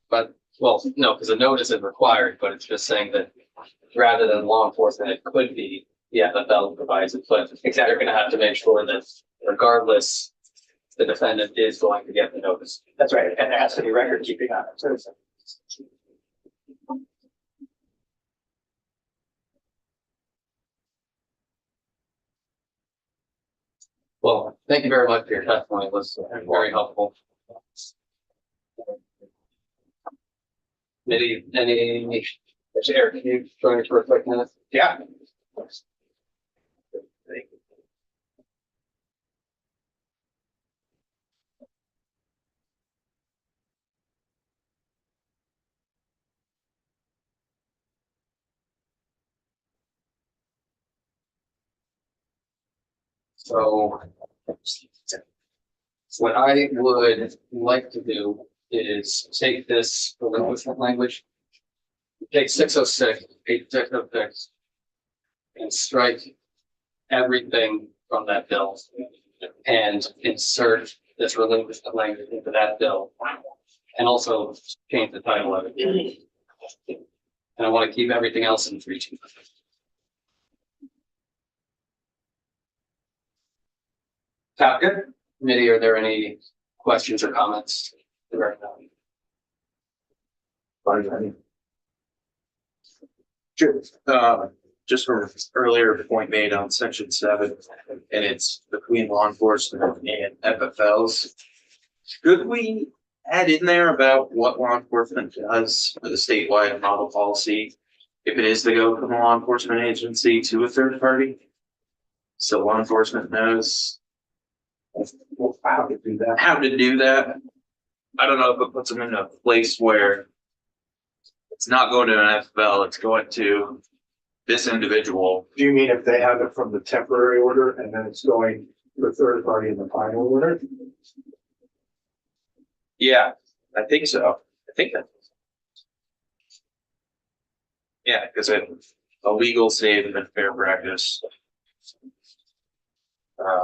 But, well, no, because the notice is required, but it's just saying that rather than law enforcement, it could be, the FFL provides it, but Exactly. they're gonna have to make sure that regardless, the defendant is going to get the notice. That's right, and there has to be record keeping on it. So it's- Well, thank you very much for your testimony. It was very helpful. Any, Eric, can you join us for a quick minute? Yeah. So what I would like to do is take this relinquishment language, take 606, 8606, and strike everything from that bill and insert this relinquishment language into that bill, and also change the title of it. And I want to keep everything else in 3.2. Sound good? Committee, are there any questions or comments? Fine, Sure. Just from an earlier point made on section 7, and it's between law enforcement and FFLs. Could we add in there about what law enforcement does with a statewide model policy? If it is to go from a law enforcement agency to a third party? So law enforcement knows How to do that. how to do that. I don't know if it puts them in a place where it's not going to an FFL, it's going to this individual. Do you mean if they have it from the temporary order and then it's going to the third party in the final order? Yeah, I think so. I think that. Yeah, because a legal, safe, and fair practice.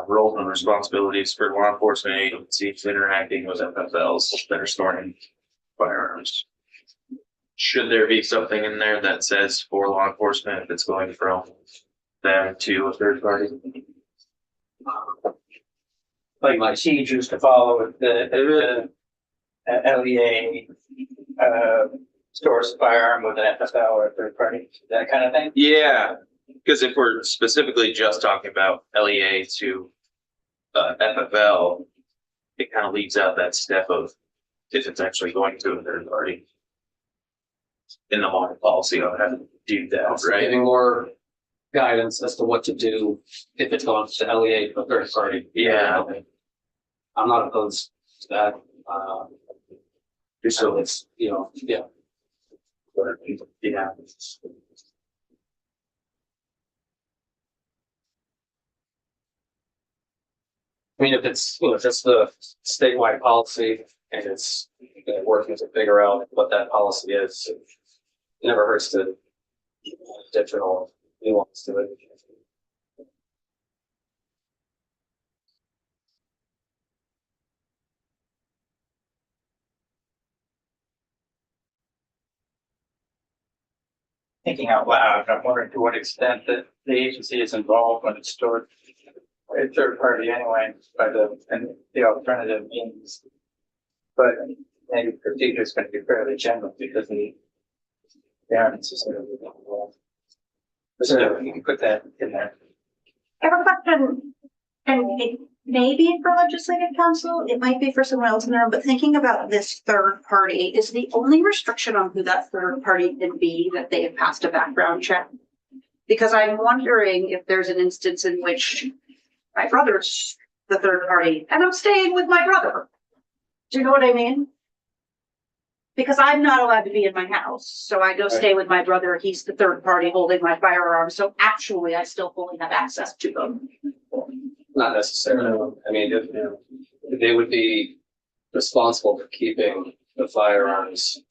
Roles and responsibilities for law enforcement agencies interacting with FFLs that are storing firearms. Should there be something in there that says for law enforcement if it's going from them to a third party? Like my siege used to follow the LEA, stores a firearm with an FFL or a third party, that kind of thing. Yeah, because if we're specifically just talking about LEA to FFL, it kind of leaves out that step of if it's actually going to a third party. In the model policy on how to do that, Also right? giving more guidance as to what to do if it's going to LEA to a third party. Yeah. I'm not opposed to that. So it's, yeah. Yeah. I mean, if it's, if it's the statewide policy and it's working to figure out what that policy is, it never hurts to additional nuance to it. Thinking out loud, I'm wondering to what extent that the agency is involved when it's stored by a third party anyway, by the alternative means. But maybe procedure is going to be fairly general because they aren't necessarily involved. So you can put that in there. I have a question, and it may be for legislative council, it might be for someone else in there, but thinking about this third party, is the only restriction on who that third party can be that they have passed a background check? Because I'm wondering if there's an instance in which my brother's the third party and I'm staying with my brother. Do you know what I mean? Because I'm not allowed to be in my house, so I go stay with my brother, he's the third party holding my firearm, so actually I still fully have access to them. Not necessarily. I mean, if they would be responsible for keeping the firearms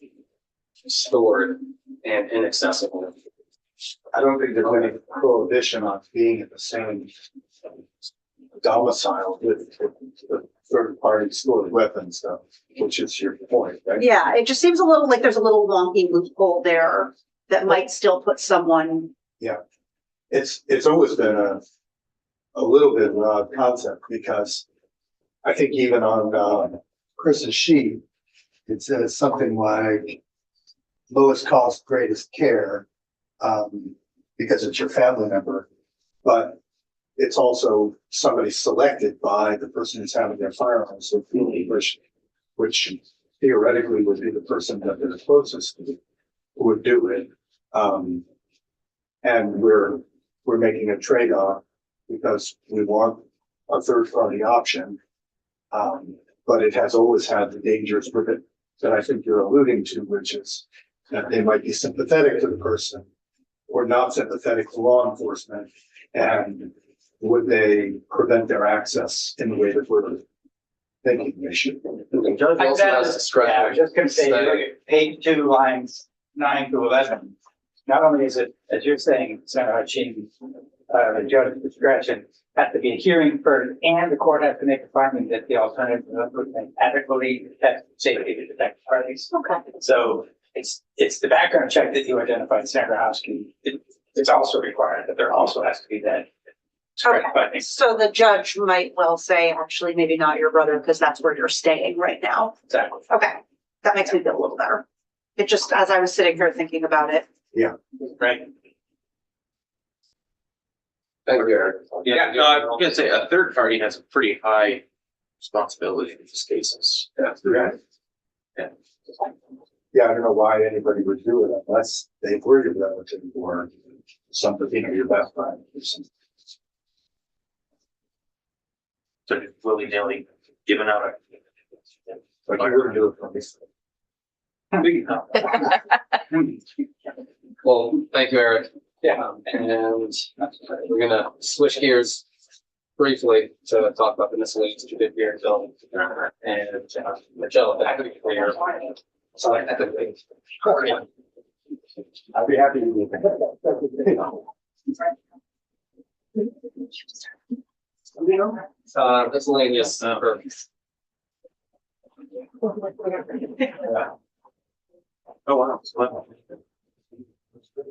stored and inaccessible. I don't think there's any prohibition on being in the same domicile with the third party stored weapons stuff, which is your point, right? Yeah, it just seems a little like there's a little wonky loophole there that might still put someone. It's always been a little bit of an odd concept because I think even on Chris's sheet, it says something like lowest cost, greatest care, because it's your family member, but it's also somebody selected by the person who's having their firearms, which theoretically would be the person that they're closest to who would do it. And we're making a trade-off because we want a third party option. But it has always had the dangers with it that I think you're alluding to, which is that they might be sympathetic to the person or not sympathetic to law enforcement. And would they prevent their access in the way that we're thinking they should? The judge also has discretion. Yeah, I was just gonna say, you look at page 2, lines 9 to 11. Not only is it, as you're saying, Senator Hutchins, the judge's discretion has to be a hearing first, and the court has to make a finding that the alternative would adequately protect safety to protect parties. Okay. So it's the background check that you identified, Senator Hosky. It's also required that there also has to be that. Okay, so the judge might well say, actually, maybe not your brother, because that's where you're staying right now. Exactly. Okay, that makes me feel a little better. It just, as I was sitting here thinking about it, Right. Thank you, Eric. Yeah, no, I was gonna say, a third party has a pretty high responsibility in these cases. Yeah, I don't know why anybody would do it unless they were your relative or something, you know, your best friend. So willy-nilly giving out a. Like you wouldn't do it for me. Well, thank you, Eric. Yeah. And we're gonna switch gears briefly to talk about the miscellaneous judiciary bill. And Michelle, back for your. Sorry, I think. I'd be happy to do that. Miscellaneous, Oh, wow.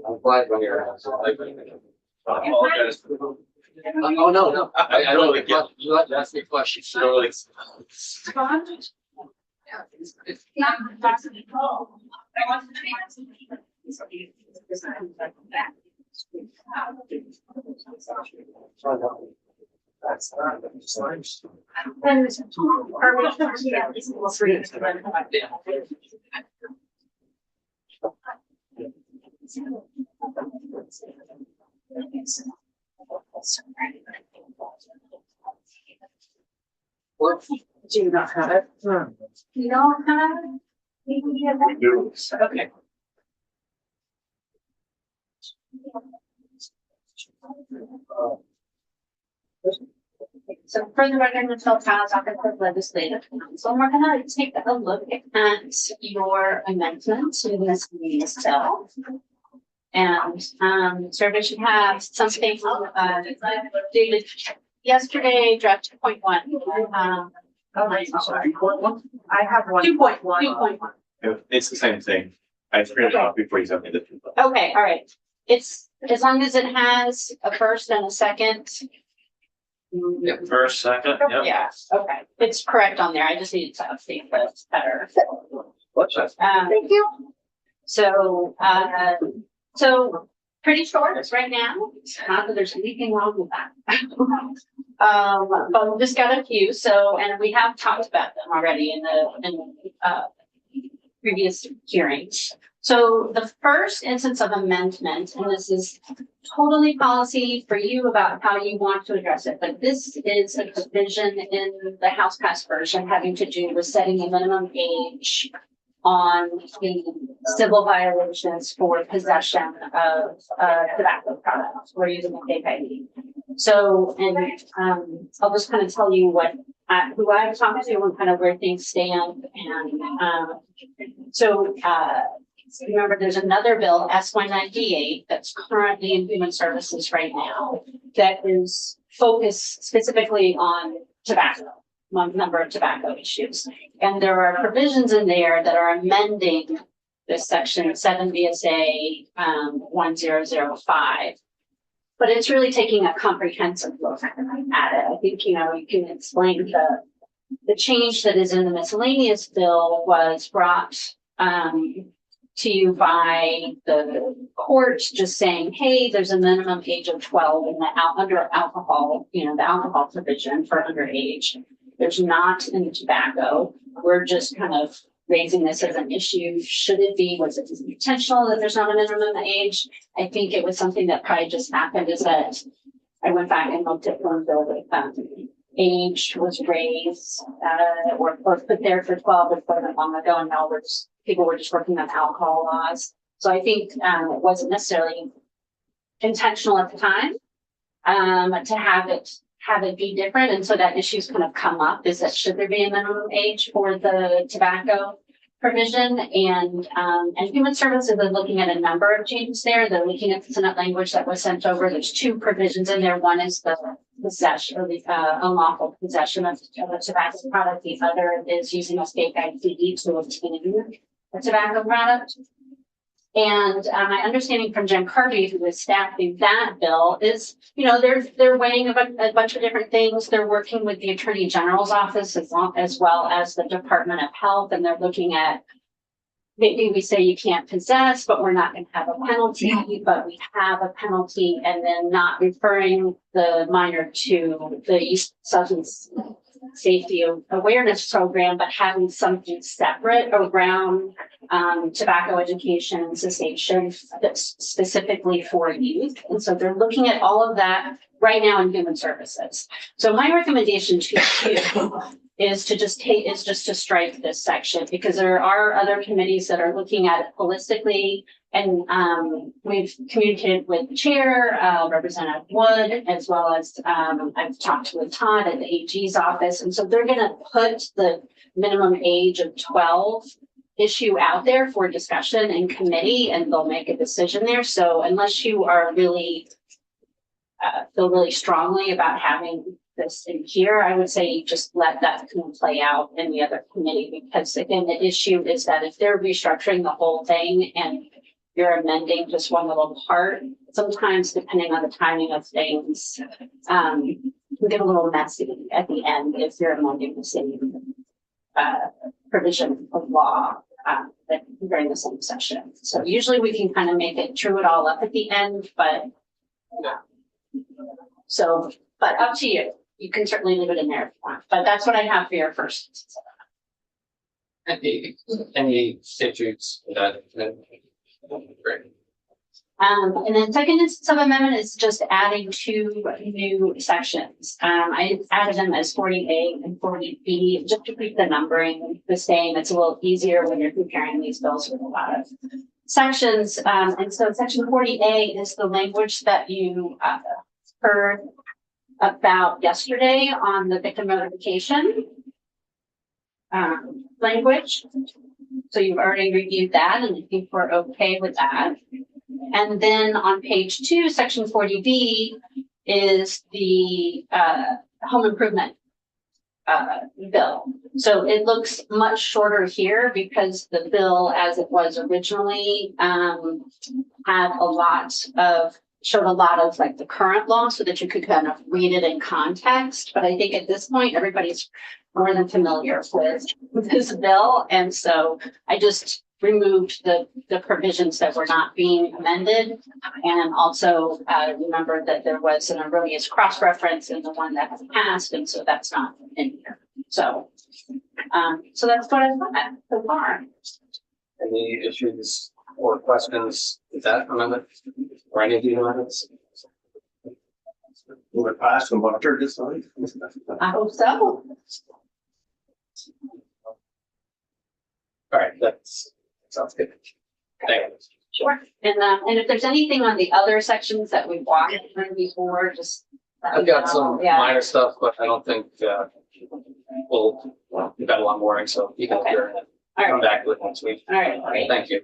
I'm glad when you're. I apologize. Oh, no. I don't like it. You like to ask me a question. Totally. Do you not have it? You don't have, you have that? Okay. So for the record, Michelle Child's Office of Legislative Counsel, we're gonna take a look at your amendment to this miscellaneous bill. And, survey should have something, dated yesterday, draft 2.1. I'm sorry. I have one. 2.1. It's the same thing. I printed it off before you sent me the. Okay, all right. It's, as long as it has a first and a second. First, second, yeah. Yeah, okay. It's correct on there. I just needed to update this better. Thank you. So pretty short right now. Not that there's anything wrong with that. But we just got a few. So, and we have talked about them already in the previous hearings. So the first instance of amendment, and this is totally policy for you about how you want to address it, but this is a provision in the House passed version having to do with setting a minimum age on the civil violations for possession of tobacco products or using a fake ID. So, and I'll just kind of tell you what who I've talked to and kind of where things stand. And remember, there's another bill, S-198, that's currently in Human Services right now that is focused specifically on tobacco, on number of tobacco issues. And there are provisions in there that are amending this section 7 VSA 1005. But it's really taking a comprehensive look at it. I think, you know, you can explain the change that is in the miscellaneous bill was brought to you by the court, just saying, hey, there's a minimum age of 12 in the under alcohol, you know, the alcohol provision for underage. There's not in the tobacco. We're just kind of raising this as an issue. Should it be, was it intentional that there's not a minimum age? I think it was something that probably just happened is that I went back and looked at one bill that age was raised or put there for 12 before that long ago, and now people were just working on alcohol laws. So I think it wasn't necessarily intentional at the time to have it be different. And so that issue's kind of come up is that should there be a minimum age for the tobacco provision? And Human Services is looking at a number of changes there. They're looking at the Senate language that was sent over. There's two provisions in there. One is the possession or the unlawful possession of a tobacco product. The other is using a fake ID to obtain a tobacco product. And my understanding from Jen Kirby, who is staffing that bill, is, you know, they're weighing a bunch of different things. They're working with the Attorney General's office as well as the Department of Health, and they're looking at maybe we say you can't possess, but we're not gonna have a penalty, but we have a penalty, and then not referring the minor to the youth substance safety awareness program, but having something separate around tobacco education and cessation that's specifically for youth. And so they're looking at all of that right now in human services. So my recommendation to you is to just to strike this section, because there are other committees that are looking at it holistically. And we've communicated with the chair, Representative Wood, as well as I've talked with Todd at the AG's office. And so they're gonna put the minimum age of 12 issue out there for discussion in committee, and they'll make a decision there. So unless you are really feel really strongly about having this in here, I would say just let that play out in the other committee, because again, the issue is that if they're restructuring the whole thing and you're amending just one little part, sometimes depending on the timing of things, can get a little messy at the end if you're amending the same provision of law during the same session. So usually we can kind of make it true it all up at the end, but so, but up to you. You can certainly leave it in there if you want, but that's what I have for your first. Any issues that, great. And then second instance of amendment is just adding 2 new sections. I added them as 40A and 40B, just to keep the numbering the same. It's a little easier when you're comparing these bills with a lot of sections. And so section 40A is the language that you heard about yesterday on the victim notification language. So you've already reviewed that, and I think we're okay with that. And then on page 2, section 40B is the home improvement bill. So it looks much shorter here because the bill, as it was originally, showed a lot of like the current law so that you could kind of read it in context. But I think at this point, everybody's more than familiar with this bill. And so I just removed the provisions that were not being amended. And also remember that there was an erroneous cross-reference in the one that has passed. And so that's not in here. So, so that's what I've got so far. Any issues or questions with that amendment or any of the amendments? Will it pass the monitor this time? I hope so. All right, that sounds good. Thank you. Sure. And if there's anything on the other sections that we walked through before, just. let me I've got know. some Yeah. minor stuff, but I don't think we've got a lot more, so you can Okay. All come right. back with next week. All right. Great. Thank you.